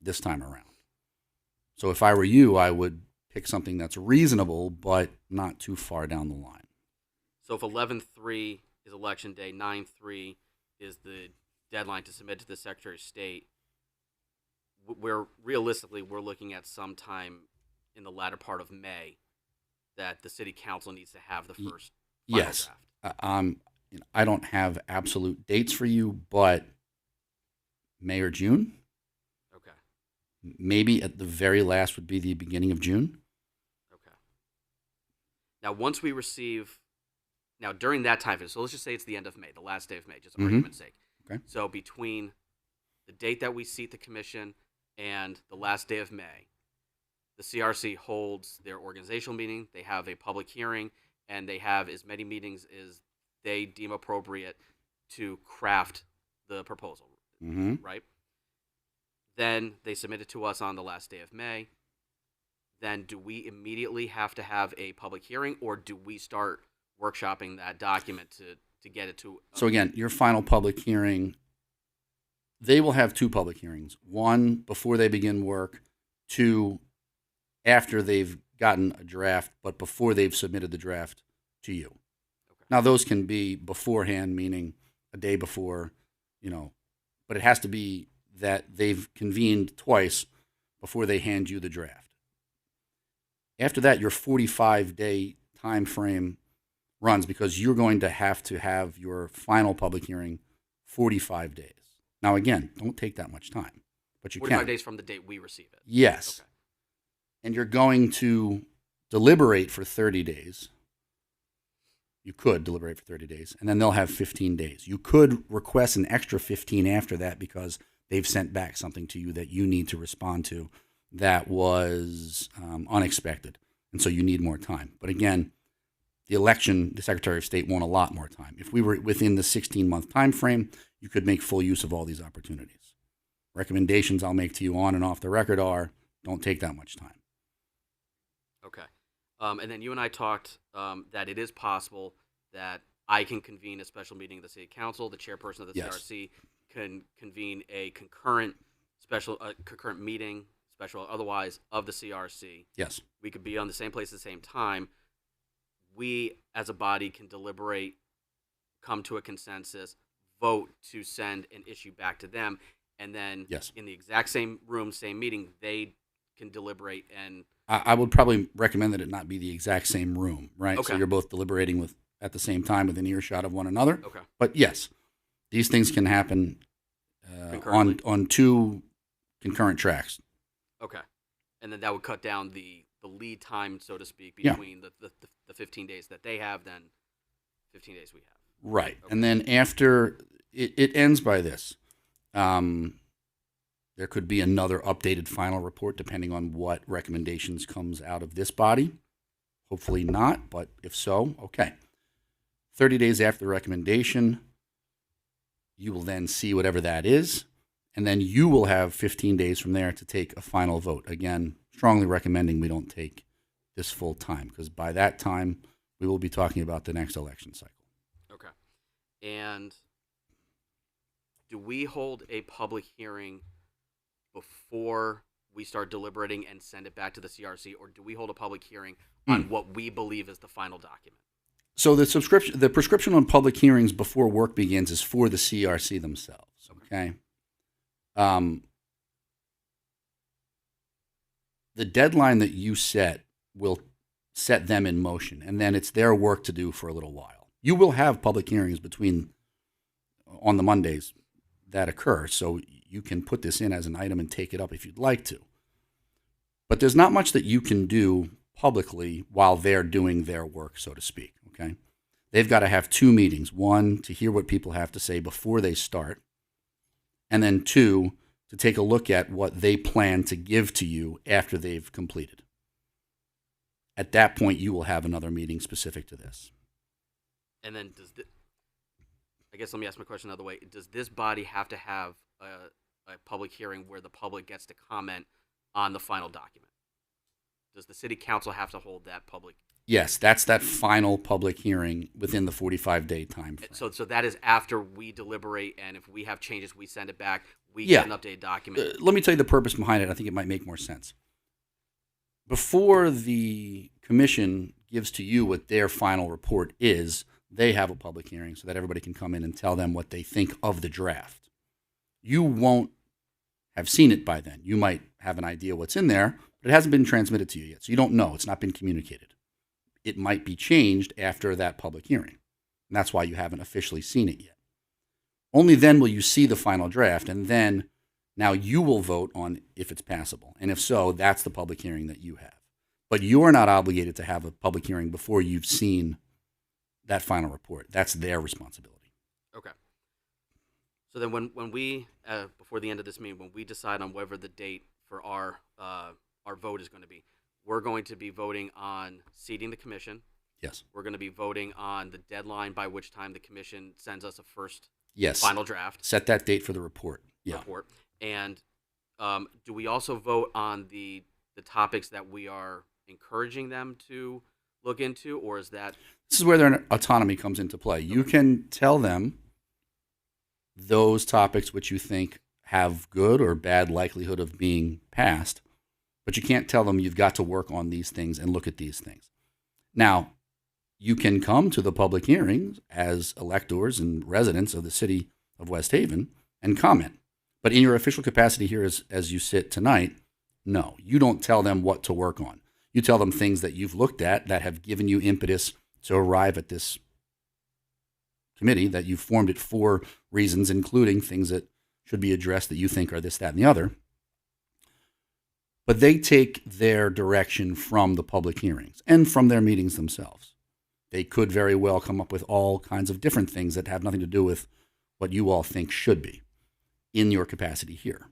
this time around. So if I were you, I would pick something that's reasonable, but not too far down the line. So if 11/3 is election day, 9/3 is the deadline to submit to the Secretary of State, we're looking at sometime in the latter part of May that the City Council needs to have the first final yes. draft. I don't have absolute dates for you, but May or June. Okay. Maybe at the very last would be the beginning of June. Okay. Now, once we receive, during that time, so let's just say it's the end of May, the last day of May, just argument's sake. Okay. So between the date that we seat the commission and the last day of May, the CRC holds their organizational meeting, they have a public hearing, and they have as many meetings as they deem appropriate to craft the proposal, right? Then they submit it to us on the last day of May. Then do we immediately have to have a public hearing, or do we start workshopping that document to get it to? So again, your final public hearing, they will have two public hearings. One before they begin work, two after they've gotten a draft, but before they've submitted the draft to you. Okay. Now those can be beforehand, meaning a day before, but it has to be that they've convened twice before they hand you the draft. After that, your 45-day time frame runs because you're going to have your final public hearing 45 days. Now, again, don't take that much time, but you 45 can. days from the date we receive it. Yes. Okay. And you're going to deliberate for 30 days. You could deliberate for 30 days, and then they'll have 15 days. You could request an extra 15 after that because they've sent back something to you that you need to respond to that was unexpected, and so you need more time. But again, the Secretary of State won't allot more time. If we were within the 16-month time frame, you could make full use of all these opportunities. Recommendations I'll make to you on and off the record are, don't take that much time. Okay. And then you and I talked that it is possible that I can convene a special meeting of the City Council. The chairperson of the Yes. CRC can convene a concurrent meeting, special or otherwise, of the CRC. Yes. We could be on the same place at the same time. We, as a body, can deliberate, come to a consensus, vote to send an issue back to them, and then Yes. in the exact same room, same meeting, they can deliberate and. I would probably recommend that it not be the exact same room, right? So Okay. you're both deliberating at the same time within earshot of one another. Okay. But yes, these things can happen Concurrently. on two concurrent tracks. Okay. And then that would cut down the lead time, so to speak, Yeah. between the 15 days that they have, then 15 days we have. Right. Okay. And then after it ends by this, there could be another updated final report depending on what recommendations comes out of this body. Hopefully not, but if so, okay. 30 days after the recommendation, you will then see whatever that is, and then you will have 15 days from there to take a final vote. Again, strongly recommending we don't take this full time because by that time, we will be talking about the next election cycle. Okay. And do we hold a public hearing before we start deliberating and send it back to the CRC, or do we hold a public hearing on what we believe is the final document? So the prescription on public hearings before work begins is for the CRC themselves. Okay. The deadline that you set will set them in motion, and then it's their work to do for a little while. You will have public hearings on the Mondays that occur, so you can put this in as an item and take it up if you'd like to. But there's not much that you can do publicly while they're doing their work, so to speak, okay? They've got to have two meetings. One, to hear what people have to say before they start, and then two, to take a look at what they plan to give to you after they've completed. At that point, you will have another meeting specific to this. And then I guess let me ask my question another way. Does this body have to have a public hearing where the public gets to comment on the final document? Does the City Council have to hold that public? Yes, that's that final public hearing within the 45-day time frame. So that is after we deliberate, and if we have changes, we send it back. We get an updated document. Let me tell you the purpose behind it. I think it might make more sense. Before the commission gives to you what their final report is, they have a public hearing so that everybody can come in and tell them what they think of the draft. You won't have seen it by then. You might have an idea what's in there, but it hasn't been transmitted to you yet, so you don't know. It's not been communicated. It might be changed after that public hearing, and that's why you haven't officially seen it yet. Only then will you see the final draft, and then now you will vote on if it's passable. And if so, that's the public hearing that you have. But you're not obligated to have a public hearing before you've seen that final report. That's their responsibility. Okay. So then when we, before the end of this meeting, when we decide on whether the date for our vote is going to be, we're going to be voting on seating the commission. Yes. We're going to be voting on the deadline by which time the commission sends us a first Yes. final draft. Set that date for the report. Yeah. Report. And do we also vote on the topics that we are encouraging them to look into, or is that This is where their autonomy comes into play. You can tell them those topics which you think have good or bad likelihood of being passed, but you can't tell them you've got to work on these things and look at these things. Now, you can come to the public hearings as electors and residents of the city of West Haven and comment. But in your official capacity here as you sit tonight, no, you don't tell them what to work on. You tell them things that you've looked at that have given you impetus to arrive at this committee, that you formed it for reasons, including things that should be addressed that you think are this, that, and the other. But they take their direction from the public hearings and from their meetings themselves. They could very well come up with all kinds of different things that have nothing to do with what you all think should be in your capacity here.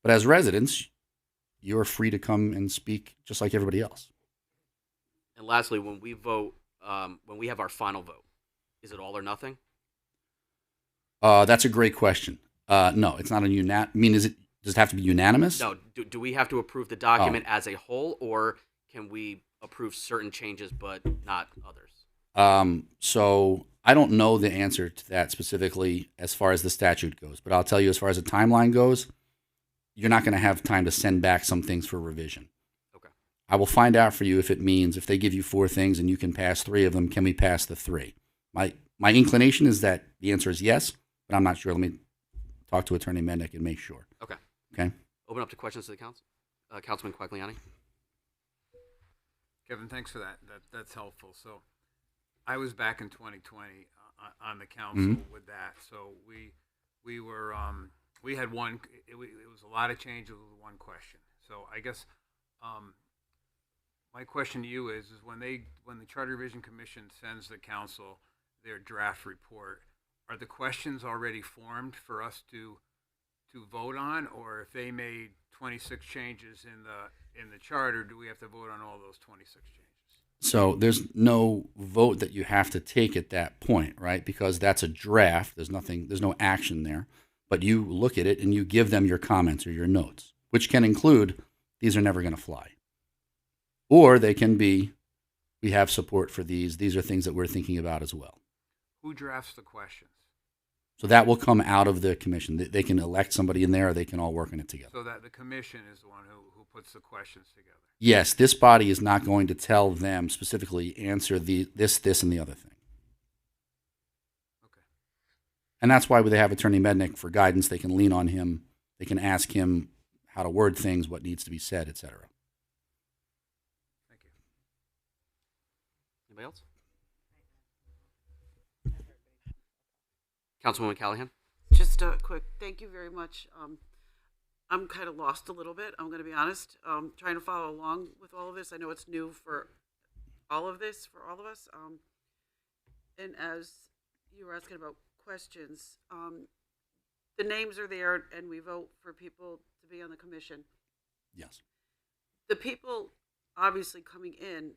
But as residents, you're free to come and speak just like everybody else. And lastly, when we vote, when we have our final vote, is it all or nothing? That's a great question. No, it's not a does it have to be unanimous? No. Do we have to approve the document as a whole, or can we approve certain changes but not others? So I don't know the answer to that specifically as far as the statute goes, but I'll tell you as far as the timeline goes, you're not going to have time to send back some things for revision. Okay. I will find out for you if it means if they give you 4 things and you can pass 3 of them, can we pass the 3? My inclination is that the answer is yes, but I'm not sure. Let me talk to Attorney Mendick and make sure. Okay. Okay. Open up to questions to the council. Councilman Quagliani. Kevin, thanks for that. That's helpful. So I was back in 2020 on the council with that. So we were we had one. It was a lot of changes with one question. So I guess my question to you is when the Charter Revision Commission sends the council their draft report, are the questions already formed for us to vote on, or if they made 26 changes in the charter, do we have to vote on all those 26 changes? So there's no vote that you have to take at that point, right? Because that's a draft. There's no action there. But you look at it and you give them your comments or your notes, which can include, these are never going to fly. Or they can be, we have support for these. These are things that we're thinking about as well. Who drafts the questions? So that will come out of the commission. They can elect somebody in there, or they can all work on it together. So that the commission is the one who puts the questions together. Yes, this body is not going to tell them specifically answer this, and the other thing. Okay. And that's why they have Attorney Mednick for guidance. They can lean on him. They can ask him how to word things, what needs to be said, etc. Thank you. Anybody else? Councilwoman Callahan. Just a quick, thank you very much. I'm kind of lost a little bit, I'm going to be honest, trying to follow along with all of this. I know it's new for all of this, for all of us. And as you were asking about questions, the names are there and we vote for people to be on the commission. Yes. The people obviously coming in,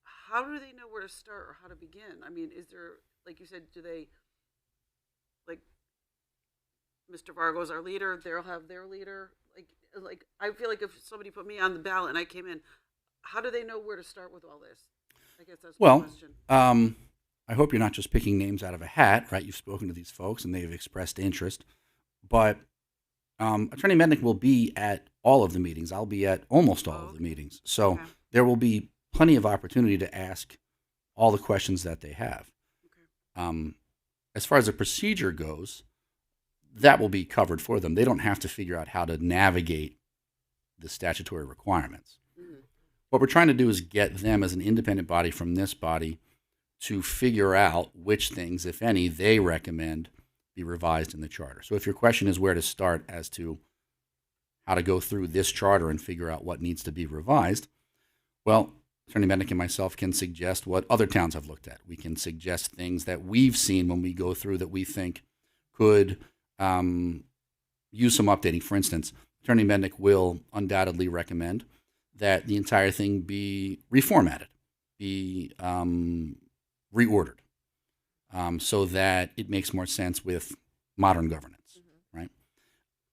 how do they know where to start or how to begin? I mean, is there, like you said, do they, like Mr. Vargo's our leader, they'll have their leader. Like I feel like if somebody put me on the ballot and I came in, how do they know where to start with all this? I guess that's my question. I hope you're not just picking names out of a hat, right? You've spoken to these folks and they've expressed interest. But Attorney Mednick will be at all of the meetings. I'll be at almost all of the meetings. So there will be plenty of opportunity to ask all the questions that they have. Okay. As far as the procedure goes, that will be covered for them. They don't have to figure out how to navigate the statutory requirements. Mm-hmm. What we're trying to do is get them as an independent body from this body to figure out which things, if any, they recommend be revised in the charter. So if your question is where to start as to how to go through this charter and figure out what needs to be revised, well, Attorney Mednick and myself can suggest what other towns have looked at. We can suggest things that we've seen when we go through that we think could use some updating. For instance, Attorney Mednick will undoubtedly recommend that the entire thing be reformatted, be reordered, so that it makes more sense with modern governance, right?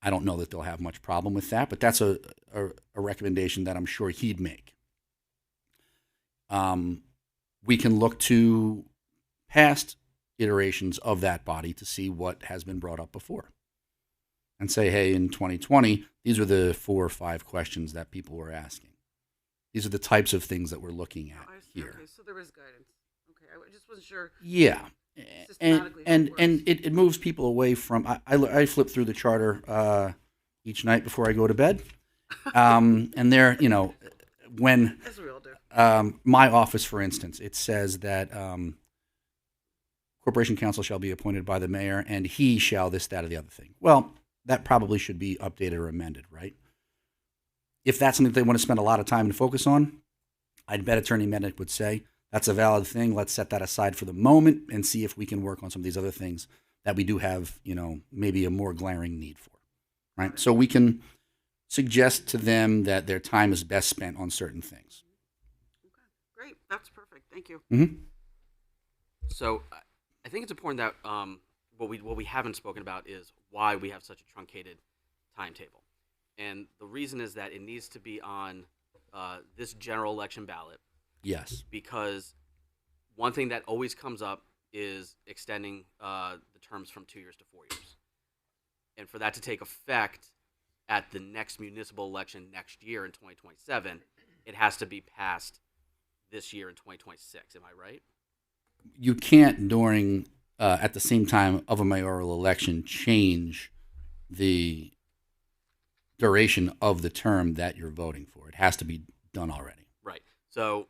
I don't know that they'll have much problem with that, but that's a recommendation that I'm sure he'd make. We can look to past iterations of that body to see what has been brought up before and say, hey, in 2020, these were the 4 or 5 questions that people were asking. These are the types of things that we're looking at here. Okay, so there is guidance. Okay, I just wasn't sure. Yeah. Systematically how it And works. it moves people away from, I flip through the charter each night before I go to bed. And there, when As we all do. my office, for instance, it says that corporation counsel shall be appointed by the mayor and he shall this, that, or the other thing. Well, that probably should be updated or amended, right? If that's something they want to spend a lot of time and focus on, I'd bet Attorney Mednick would say, that's a valid thing. Let's set that aside for the moment and see if we can work on some of these other things that we do have, maybe a more glaring need for, right? So we can suggest to them that their time is best spent on certain things. Okay, great. That's perfect. Thank you. Mm-hmm. So I think it's important that what we haven't spoken about is why we have such a truncated timetable. And the reason is that it needs to be on this general election ballot. Yes. Because one thing that always comes up is extending the terms from 2 years to 4 years. And for that to take effect at the next municipal election next year in 2027, it has to be passed this year in 2026. Am I right? You can't, during, at the same time of a mayoral election, change the duration of the term that you're voting for. It has to be done already. Right. So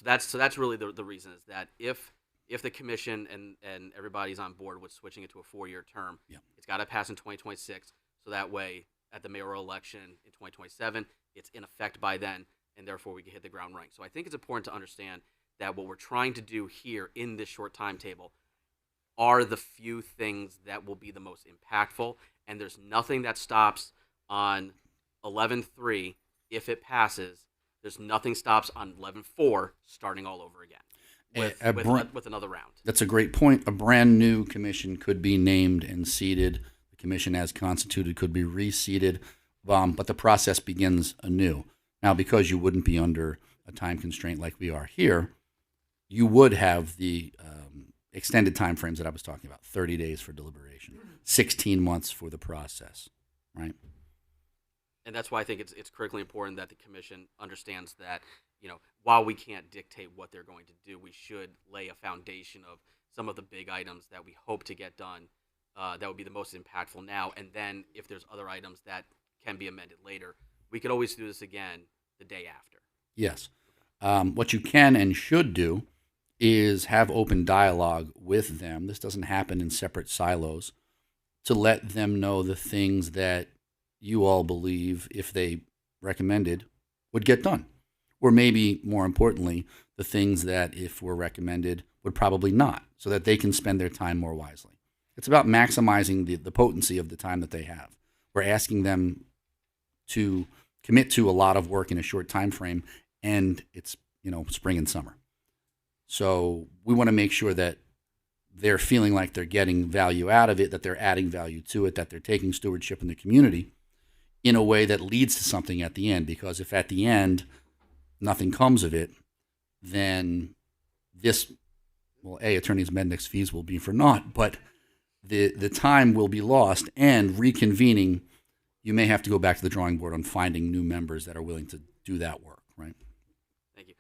that's really the reason is that if the commission and everybody's on board with switching it to a 4-year term, yeah, it's got to pass in 2026. So that way, at the mayoral election in 2027, it's in effect by then, and therefore we can hit the ground running. So I think it's important to understand that what we're trying to do here in this short timetable are the few things that will be the most impactful, and there's nothing that stops on 11-3 if it passes. There's nothing stops on 11-4 starting all over again with another round. That's a great point. A brand new commission could be named and seated. The commission as constituted could be reseated, but the process begins anew. Now, because you wouldn't be under a time constraint like we are here, you would have the extended time frames that I was talking about, 30 days for deliberation, 16 months for the process, right? And that's why I think it's critically important that the commission understands that, while we can't dictate what they're going to do, we should lay a foundation of some of the big items that we hope to get done that would be the most impactful now. And then if there's other items that can be amended later, we could always do this again the day after. Yes. What you can and should do is have open dialogue with them. This doesn't happen in separate silos, to let them know the things that you all believe, if they recommended, would get done. Or maybe, more importantly, the things that, if were recommended, would probably not, so that they can spend their time more wisely. It's about maximizing the potency of the time that they have. We're asking them to commit to a lot of work in a short time frame, and it's spring and summer. So we want to make sure that they're feeling like they're getting value out of it, that they're adding value to it, that they're taking stewardship in the community in a way that leads to something at the end. Because if at the end nothing comes of it, then Attorney Mednick's fees will be for naught, but the time will be lost, and reconvening, you may have to go back to the drawing board on finding new members that are willing to do that work, right? Thank you.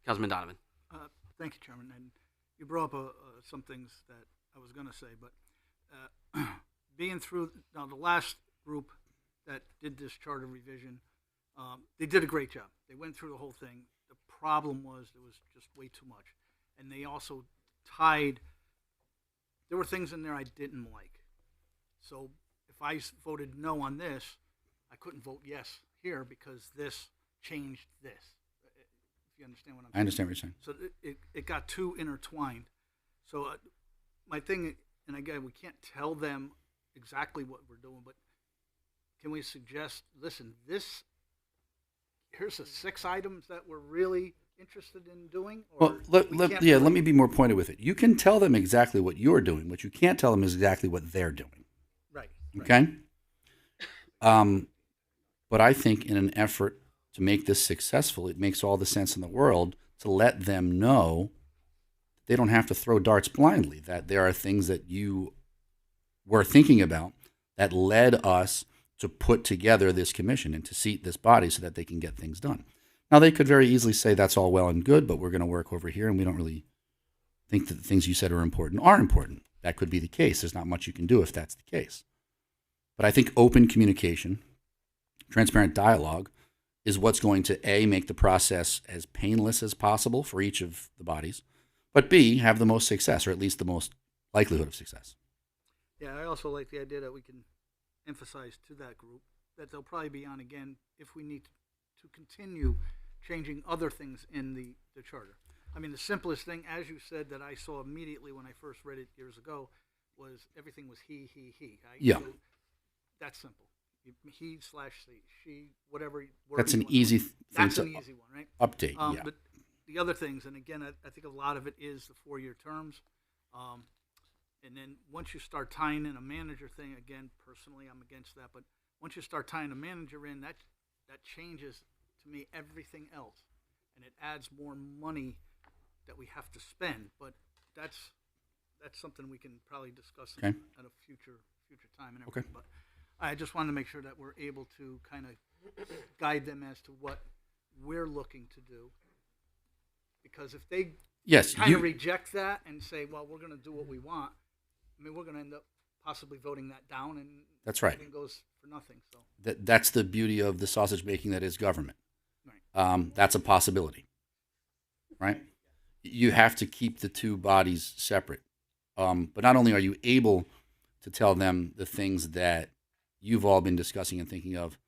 Councilman Donovan. Thank you, Chairman. And you brought up some things that I was going to say, but being through now the last group that did this charter revision, they did a great job. They went through the whole thing. The problem was there was just way too much, and they also tied. There were things in there I didn't like, so if I voted no on this, I couldn't vote yes here because this changed this. If you understand what I'm saying. I understand what you're saying. So it got too intertwined. So my thing, and again, we can't tell them exactly what we're doing, but can we suggest, listen, here's the 6 items that we're really interested in doing? Or let me be more pointed with it. You can tell them exactly what you're doing, but you can't tell them exactly what they're doing. Right. Okay? But I think in an effort to make this successful, it makes all the sense in the world to let them know they don't have to throw darts blindly, that there are things that you were thinking about that led us to put together this commission and to seat this body so that they can get things done. Now, they could very easily say that's all well and good, but we're going to work over here and we don't really think that the things you said are important are important. That could be the case. There's not much you can do if that's the case. But I think open communication, transparent dialogue is what's going to A, make the process as painless as possible for each of the bodies, but B, have the most success, or at least the most likelihood of success. Yeah, I also like the idea that we can emphasize to that group that they'll probably be on again if we need to continue changing other things in the charter. I mean, the simplest thing, as you said, that I saw immediately when I first read it years ago was everything was he. Yeah. So that's simple. He/she, whatever. That's an easy thing That's to an easy one, right? update, yeah. But the other things, and again, I think a lot of it is the 4-year terms. And then once you start tying in a manager thing, again, personally, I'm against that. But once you start tying a manager in, that changes, to me, everything else. And it adds more money that we have to spend. But that's something we can probably discuss at a future time and everything. Okay. But I just wanted to make sure that we're able to kind of guide them as to what we're looking to do. Because if they kind of reject that and say, well, we're going to do what we want, I mean, we're going to end up possibly voting that down, and that's right. Everything goes for nothing. So that's the beauty of the sausage making that is government. Right. That's a possibility, right? You have to keep the two bodies separate. But not only are you able to tell them the things that you've all been discussing and thinking of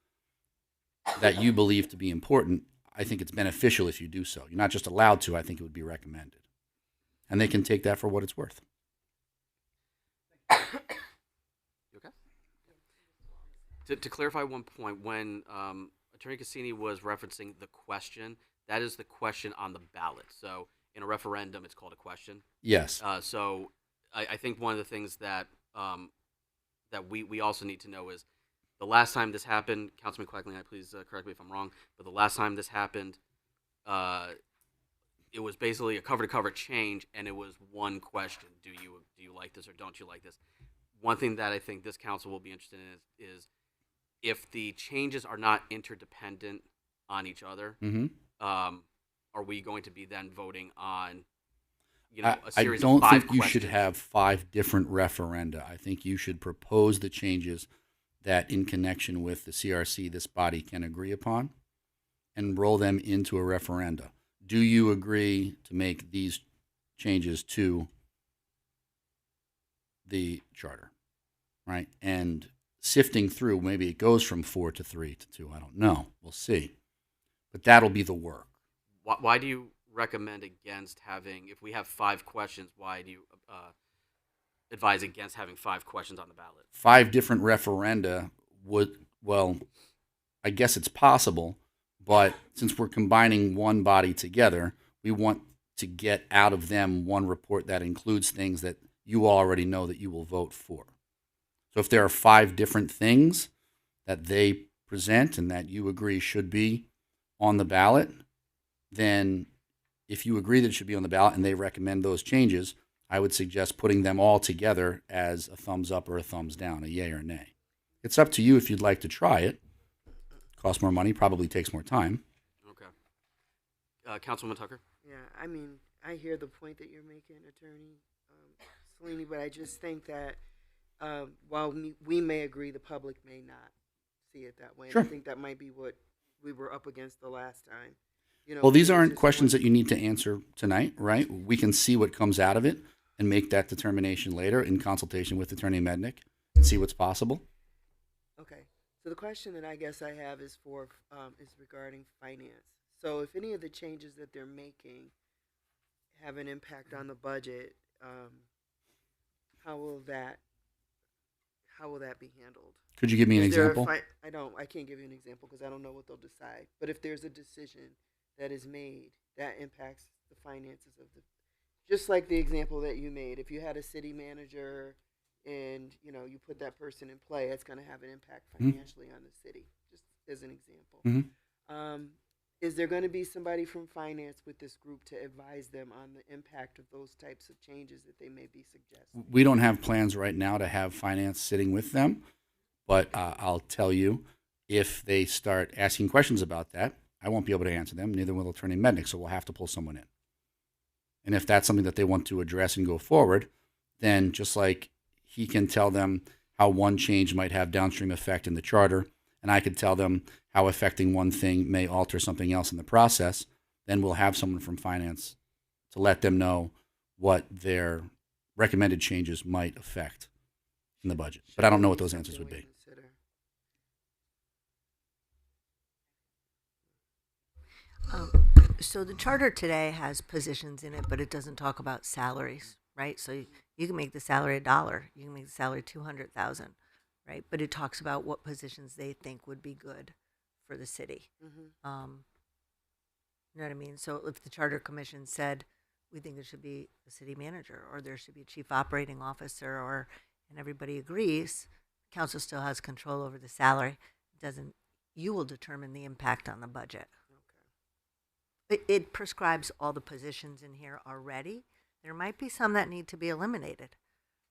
that you believe to be important, I think it's beneficial if you do so. You're not just allowed to, I think it would be recommended. And they can take that for what it's worth. You okay? To clarify one point, when Attorney Cassini was referencing the question, that is the question on the ballot. So in a referendum, it's called a question. Yes. So I think one of the things that that we also need to know is the last time this happened, Councilman Quackling, please correct me if I'm wrong, but the last time this happened, it was basically a cover-to-cover change, and it was one question: Do you like this or don't you like this? One thing that I think this council will be interested in is if the changes are not interdependent on each other, are we going to be then voting on, a series of 5 questions? I don't think you should have 5 different referenda. I think you should propose the changes that, in connection with the CRC, this body can agree upon, and roll them into a referenda. Do you agree to make these changes to the charter, right? And sifting through, maybe it goes from 4 to 3 to 2. I don't know. We'll see. But that'll be the work. Why do you recommend against having, if we have 5 questions, why do you advise against having 5 questions on the ballot? 5 different referenda I guess it's possible, but since we're combining one body together, we want to get out of them one report that includes things that you already know that you will vote for. So if there are 5 different things that they present and that you agree should be on the ballot, then if you agree that it should be on the ballot and they recommend those changes, I would suggest putting them all together as a thumbs up or a thumbs down, a yay or nay. It's up to you if you'd like to try it. Costs more money, probably takes more time. Okay. Councilwoman Tucker? Yeah, I mean, I hear the point that you're making, Attorney Sweeney, but I just think that while we may agree, the public may not see it that way. Sure. And I think that might be what we were up against the last time. Well, these aren't questions that you need to answer tonight, right? We can see what comes out of it and make that determination later in consultation with Attorney Mednick and see what's possible. Okay. So the question that I guess I have is is regarding finance. So if any of the changes that they're making have an impact on the budget, how will that be handled? Could you give me an example? I can't give you an example because I don't know what they'll decide. But if there's a decision that is made that impacts the finances of just like the example that you made, if you had a city manager and you put that person in play, it's going to have an impact Mhm. financially on the city. Just as an example. Mhm. Is there going to be somebody from finance with this group to advise them on the impact of those types of changes that they may be suggesting? We don't have plans right now to have finance sitting with them, but I'll tell you, if they start asking questions about that, I won't be able to answer them. Neither will Attorney Mednick, so we'll have to pull someone in. And if that's something that they want to address and go forward, then just like he can tell them how one change might have downstream effect in the charter, and I could tell them how affecting one thing may alter something else in the process, then we'll have someone from finance to let them know what their recommended changes might affect in the budget. But I don't know what those answers would be. So the charter today has positions in it, but it doesn't talk about salaries, right? So you can make the salary $1, you can make the salary 200,000, right? But it talks about what positions they think would be good for the city. You know what I mean? So if the charter commission said we think it should be a city manager, or there should be a chief operating officer, and everybody agrees, council still has control over the salary. Doesn't You will determine the impact on the budget. It prescribes all the positions in here already. There might be some that need to be eliminated,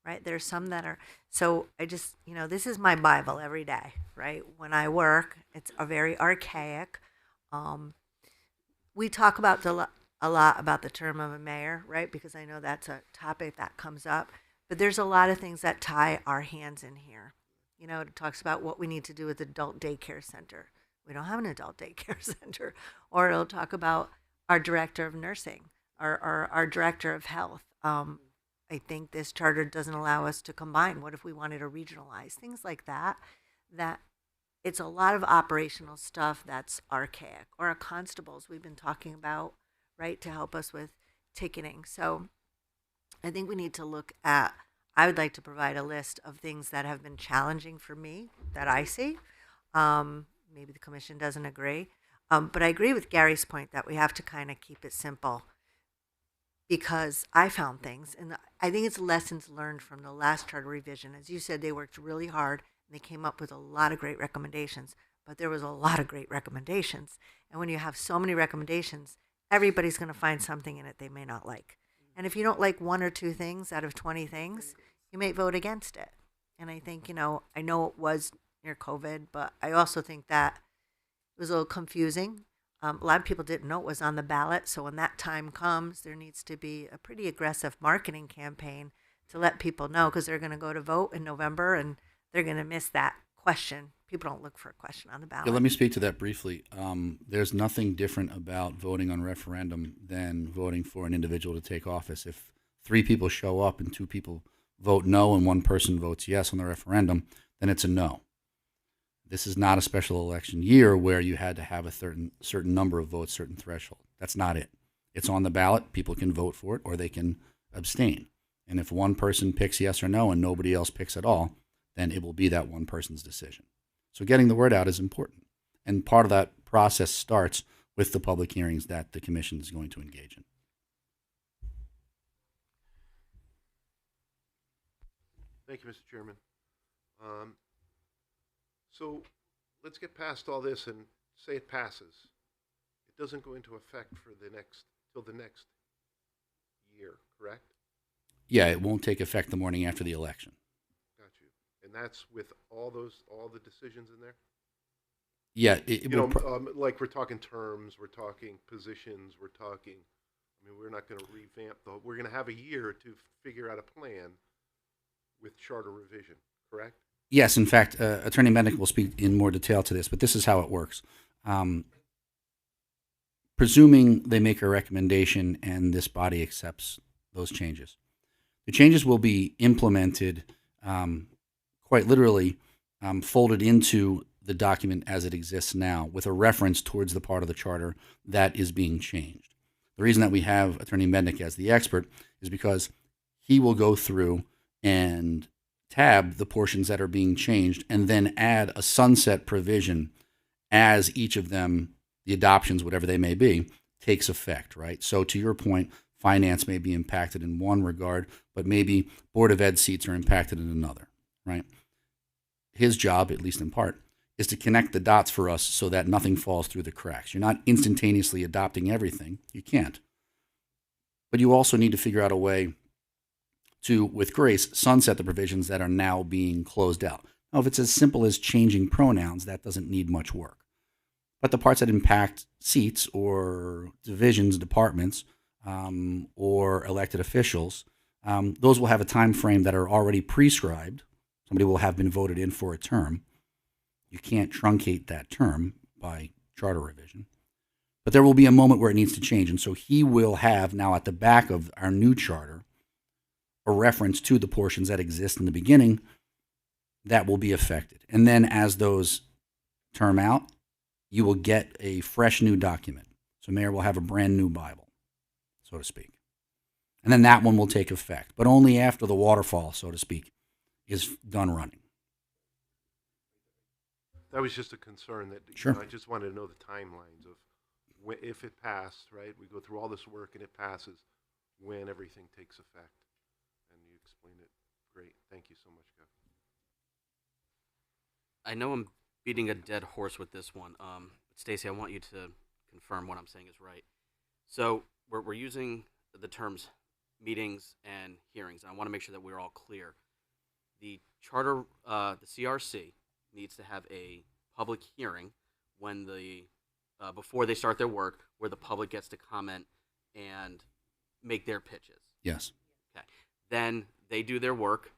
right? There's some that are, so I just, this is my Bible every day, right? When I work, it's a very archaic. We talk about a lot about the term of a mayor, right? Because I know that's a topic that comes up, but there's a lot of things that tie our hands in here. It talks about what we need to do with the adult daycare center. We don't have an adult daycare center. Or it'll talk about our director of nursing, or our director of health. I think this charter doesn't allow us to combine. What if we wanted to regionalize? Things like that. That it's a lot of operational stuff that's archaic. Or our constables we've been talking about, right, to help us with ticketing. So I think we need to look at, I would like to provide a list of things that have been challenging for me that I see. Maybe the commission doesn't agree. But I agree with Gary's point that we have to kind of keep it simple, because I found things, and I think it's lessons learned from the last charter revision. As you said, they worked really hard and they came up with a lot of great recommendations, but there was a lot of great recommendations. And when you have so many recommendations, everybody's going to find something in it they may not like. And if you don't like one or two things out of 20 things, you may vote against it. And I think, I know it was near COVID, but I also think that it was a little confusing. A lot of people didn't know it was on the ballot. So when that time comes, there needs to be a pretty aggressive marketing campaign to let people know, because they're going to go to vote in November and they're going to miss that question. People don't look for a question on the ballot. Yeah, let me speak to that briefly. There's nothing different about voting on referendum than voting for an individual to take office. If 3 people show up and 2 people vote no and 1 person votes yes on the referendum, then it's a no. This is not a special election year where you had to have a certain number of votes, certain threshold. That's not it. It's on the ballot. People can vote for it or they can abstain. And if one person picks yes or no and nobody else picks at all, then it will be that one person's decision. So getting the word out is important. And part of that process starts with the public hearings that the commission is going to engage in. Thank you, Mr. Chairman. So let's get past all this and say it passes. It doesn't go into effect for till the next year, correct? Yeah, it won't take effect the morning after the election. Got you. And that's with all the decisions in there? Yeah, like we're talking terms, we're talking positions, we're not going to revamp we're going to have a year to figure out a plan with charter revision, correct? Yes, in fact, Attorney Mednick will speak in more detail to this, but this is how it works. Presuming they make a recommendation and this body accepts those changes, the changes will be implemented, quite literally, folded into the document as it exists now, with a reference towards the part of the charter that is being changed. The reason that we have Attorney Mednick as the expert is because he will go through and tab the portions that are being changed and then add a sunset provision as each of them, the adoptions, whatever they may be, takes effect, right? So to your point, Finance may be impacted in one regard, but maybe Board of Ed seats are impacted in another, right? His job, at least in part, is to connect the dots for us so that nothing falls through the cracks. You're not instantaneously adopting everything. You can't. But you also need to figure out a way to, with grace, sunset the provisions that are now being closed out. Now, if it's as simple as changing pronouns, that doesn't need much work. But the parts that impact seats or divisions, departments, or elected officials, those will have a time frame that are already prescribed. Somebody will have been voted in for a term. You can't truncate that term by charter revision. But there will be a moment where it needs to change. And so he will have now at the back of our new charter a reference to the portions that exist in the beginning that will be affected. And then as those term out, you will get a fresh new document. So Mayor will have a brand new Bible, so to speak. And then that one will take effect, but only after the waterfall, so to speak, is done running. That was just a concern that Sure. I just wanted to know the timelines of if it passed, right? We go through all this work and it passes, when everything takes effect. And you explained it great. Thank you so much, Kev. I know I'm beating a dead horse with this one. Stacy, I want you to confirm what I'm saying is right. So we're using the terms meetings and hearings. And I want to make sure that we're all clear. The charter, the CRC needs to have a public hearing when before they start their work, where the public gets to comment and make their pitches. Yes. Okay. Then they do their work,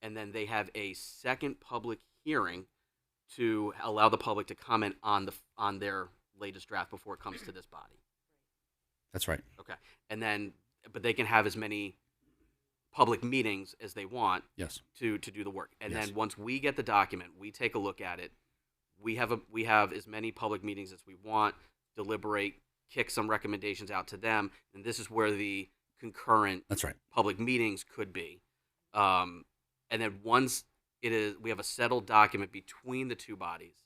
and then they have a second public hearing to allow the public to comment on their latest draft before it comes to this body. That's right. Okay. And then, but they can have as many public meetings as they want. Yes. To do the work. And Yes. then once we get the document, we take a look at it. We have as many public meetings as we want, deliberate, kick some recommendations out to them, and this is where the concurrent That's right. public meetings could be. And then once we have a settled document between the two bodies,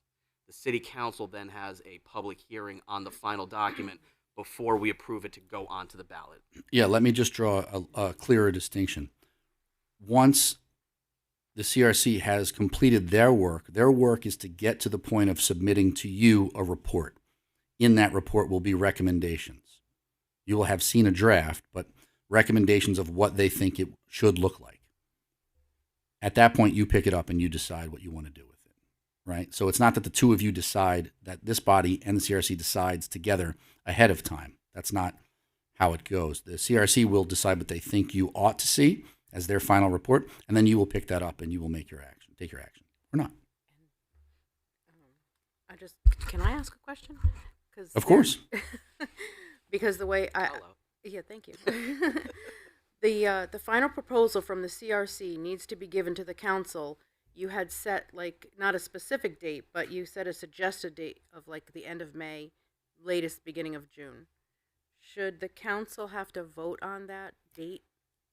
the city council then has a public hearing on the final document before we approve it to go onto the ballot. Yeah, let me just draw a clearer distinction. Once the CRC has completed their work is to get to the point of submitting to you a report. In that report will be recommendations. You will have seen a draft, but recommendations of what they think it should look like. At that point, you pick it up and you decide what you want to do with it, right? So it's not that the two of you decide, that this body and the CRC decides together ahead of time. That's not how it goes. The CRC will decide what they think you ought to see as their final report, and then you will pick that up and you will take your action, or not. Can I ask a question? Of course. Because the way Hello. yeah, thank you. The final proposal from the CRC needs to be given to the council. You had set not a specific date, but you set a suggested date of the end of May, latest beginning of June. Should the council have to vote on that date,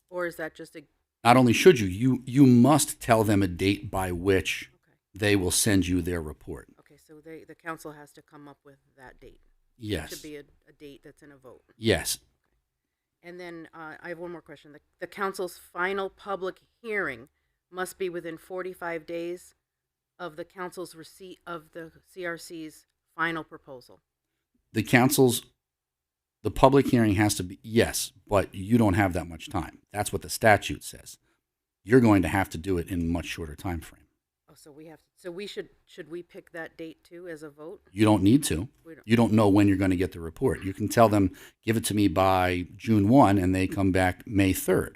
or is that just a? Not only should you must tell them a date by which they will send you their report. Okay, so the council has to come up with that date. Yes. It should be a date that's in a vote. Yes. And then I have one more question. The council's final public hearing must be within 45 days of the council's receipt of the CRC's final proposal. The public hearing has to be, yes, but you don't have that much time. That's what the statute says. You're going to have to do it in a much shorter time frame. Oh, so should we pick that date too as a vote? You don't need to. We don't. You don't know when you're going to get the report. You can tell them, give it to me by June 1, and they come back May 3rd.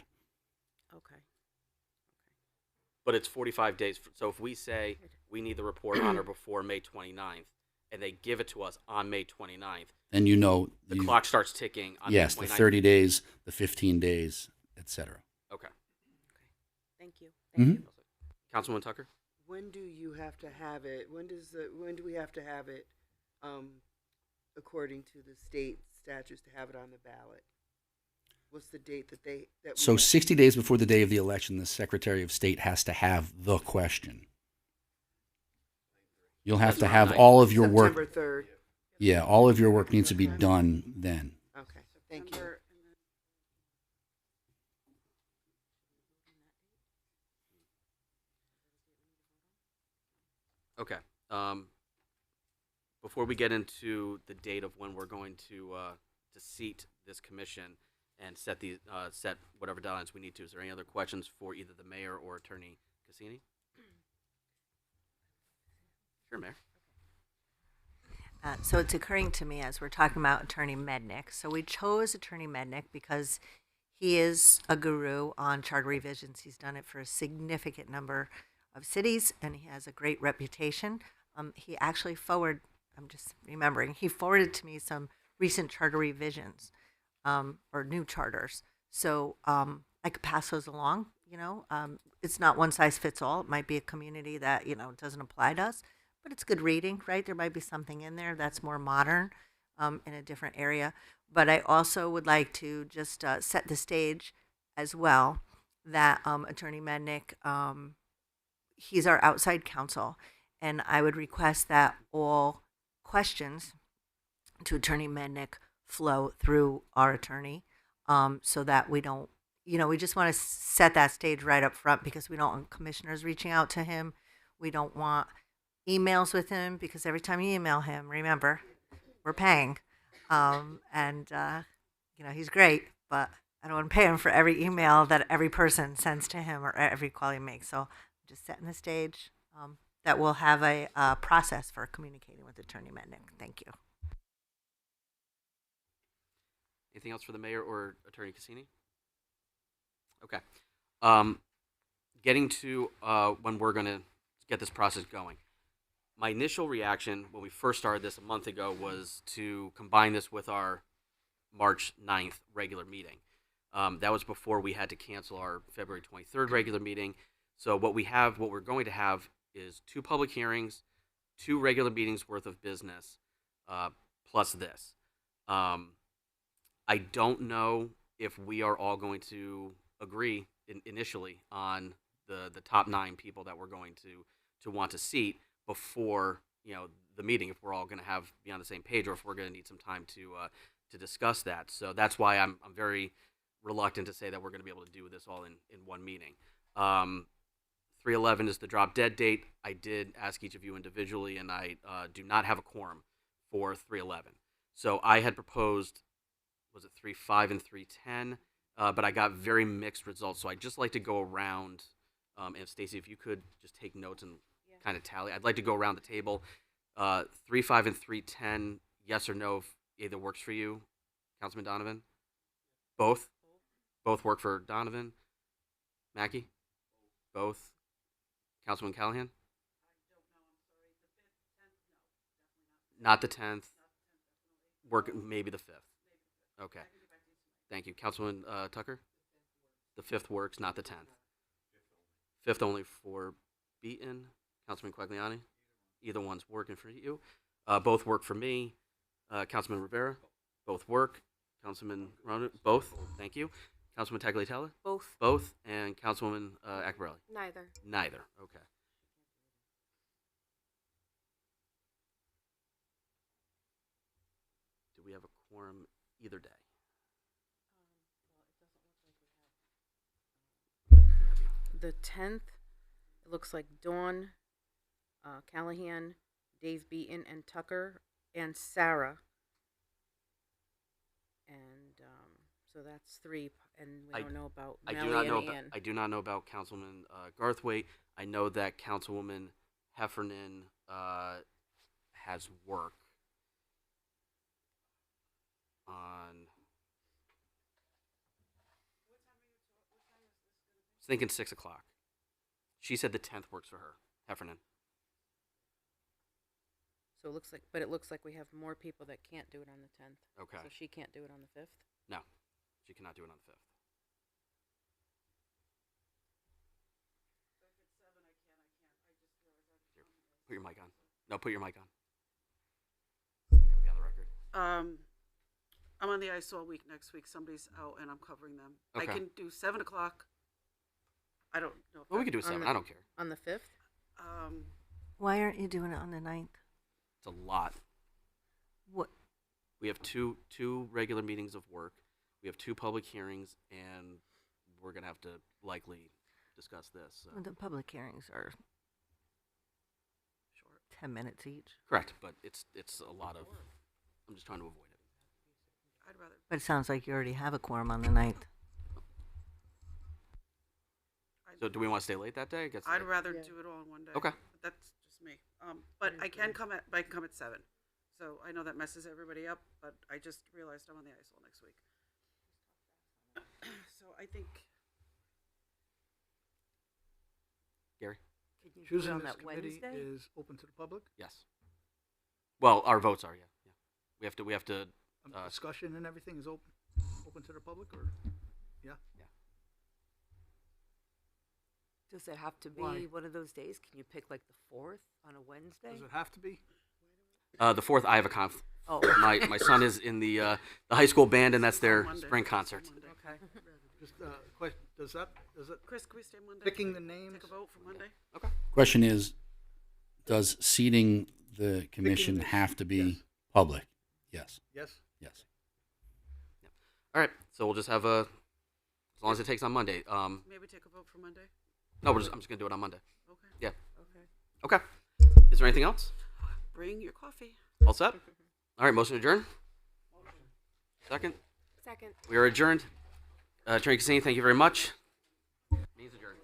Okay. But it's 45 days. So if we say we need the report on or before May 29th, and they give it to us on May 29th, then you know the clock starts ticking on yes, May 29th. the 30 days, the 15 days, etc. Okay. Thank you. Thank Mhm. you. Councilwoman Tucker? When do you have to have it? When do we have to have it, according to the state statutes, to have it on the ballot? What's the date that we So have? 60 days before the day of the election, the Secretary of State has to have the question. You'll have to have all of your work. September 3rd. Yeah, all of your work needs to be done then. Okay, thank you. before we get into the date of when we're going to seat this commission and set whatever deadlines we need to, is there any other questions for either the mayor or Attorney Cassini? Sure, Mayor. So it's occurring to me as we're talking about Attorney Mednick. So we chose Attorney Mednick because he is a guru on charter revisions. He's done it for a significant number of cities, and he has a great reputation. He actually I'm just remembering, he forwarded to me some recent charter revisions or new charters. So I could pass those along, it's not one size fits all. It might be a community that, doesn't apply to us, but it's good reading, right? There might be something in there that's more modern in a different area. But I also would like to just set the stage as well that Attorney Mednick, he's our outside counsel, and I would request that all questions to Attorney Mednick flow through our attorney, so that we don't, we just want to set that stage right up front because we don't want commissioners reaching out to him. We don't want emails with him because every time you email him, remember, we're paying. He's great, but I don't want to pay him for every email that every person sends to him or every call he makes. So just setting the stage that we'll have a process for communicating with Attorney Mednick. Thank you. Anything else for the mayor or Attorney Cassini? Okay. Getting to when we're going to get this process going. My initial reaction when we first started this a month ago was to combine this with our March 9th regular meeting. That was before we had to cancel our February 23rd regular meeting. So what we're going to have is 2 public hearings, 2 regular meetings worth of business, plus this. I don't know if we are all going to agree initially on the top 9 people that we're going to want to seat before the meeting, if we're all going to be on the same page, or if we're going to need some time to discuss that. So that's why I'm very reluctant to say that we're going to be able to do this all in one meeting. 3/11 is the drop dead date. I did ask each of you individually, and I do not have a quorum for 3/11. So I had proposed, was it 3/5 and 3/10, but I got very mixed results. So I'd just like to go around, and Stacy, if you could just take notes and kind of tally. I'd like to go around the table. 3/5 and 3/10, yes or no, if either works for you, Councilman Donovan? Both? Both work for Donovan? Mackey? Both? Councilman Callahan? Not the 10th. Work maybe the 5th. Okay. Thank you. Councilman Tucker? The 5th works, not the 10th. 5th only for Beaton. Councilman Quagliani? Either one's working for you. Both work for me. Councilman Rivera? Both work. Councilman Ronan? Both. Thank you. Councilman Tagliatella? Both. Both. And Councilwoman Accarelli? Neither. Neither. Okay. Do we have a quorum either day? The 10th, it looks like Dawn, Callahan, Dave Beaton, and Tucker, and Sarah. And so that's 3, and we don't know about Melly and Ann. I do not know about Councilman Garthwaite. I know that Councilwoman Heffernan has work on. I was thinking 6 o'clock. She said the 10th works for her, Heffernan. So it looks like we have more people that can't do it on the 10th. Okay. So she can't do it on the 5th? No, she cannot do it on the 5th. Put your mic on. No, put your mic on. Be on the record. I'm on the ice all week next week. Somebody's out and I'm covering them. Okay. I can do 7 o'clock. I don't know. Well, we can do 7. I don't care. On the 5th? Why aren't you doing it on the 9th? It's a lot. What? We have two regular meetings of work. We have 2 public hearings, and we're going to have to likely discuss this. So. Well, the public hearings are 10 minutes each. Correct, but it's a lot of. I'm just trying to avoid it. I'd rather. But it sounds like you already have a quorum on the 9th. So do we want to stay late that day? I guess. I'd rather Yeah. do it all in one day. Okay. But that's just me. But I can come at 7. So I know that messes everybody up, but I just realized I'm on the ice all next week. So I think Gary. Could you do it Choosing on this that committee Wednesday? is open to the public. Yes. Well, our votes are, yeah. We have to. Discussion and everything is open to the public, or yeah. Does it have to be Why? one of those days? Can you pick like the 4th on a Wednesday? Does it have to be? The 4th, I have a conf. Oh. My son is in the high school band, and that's their Monday. spring concert. Monday. Okay. Just question. Does it Chris, can we stay Monday? picking the names? Take a vote for Monday. Okay. Question is, does seating the commission the- have to be yes. public? Yes. Yes. Yes. All right. So we'll just have a. As long as it takes on Monday. Maybe take a vote for Monday. No, I'm just gonna do it on Monday. Okay. Yeah. Okay. Okay. Is there anything else? Bring your coffee. All set? All right. Motion adjourned. Second. Second. We are adjourned. Attorney Cassini, thank you very much. Meeting's adjourned.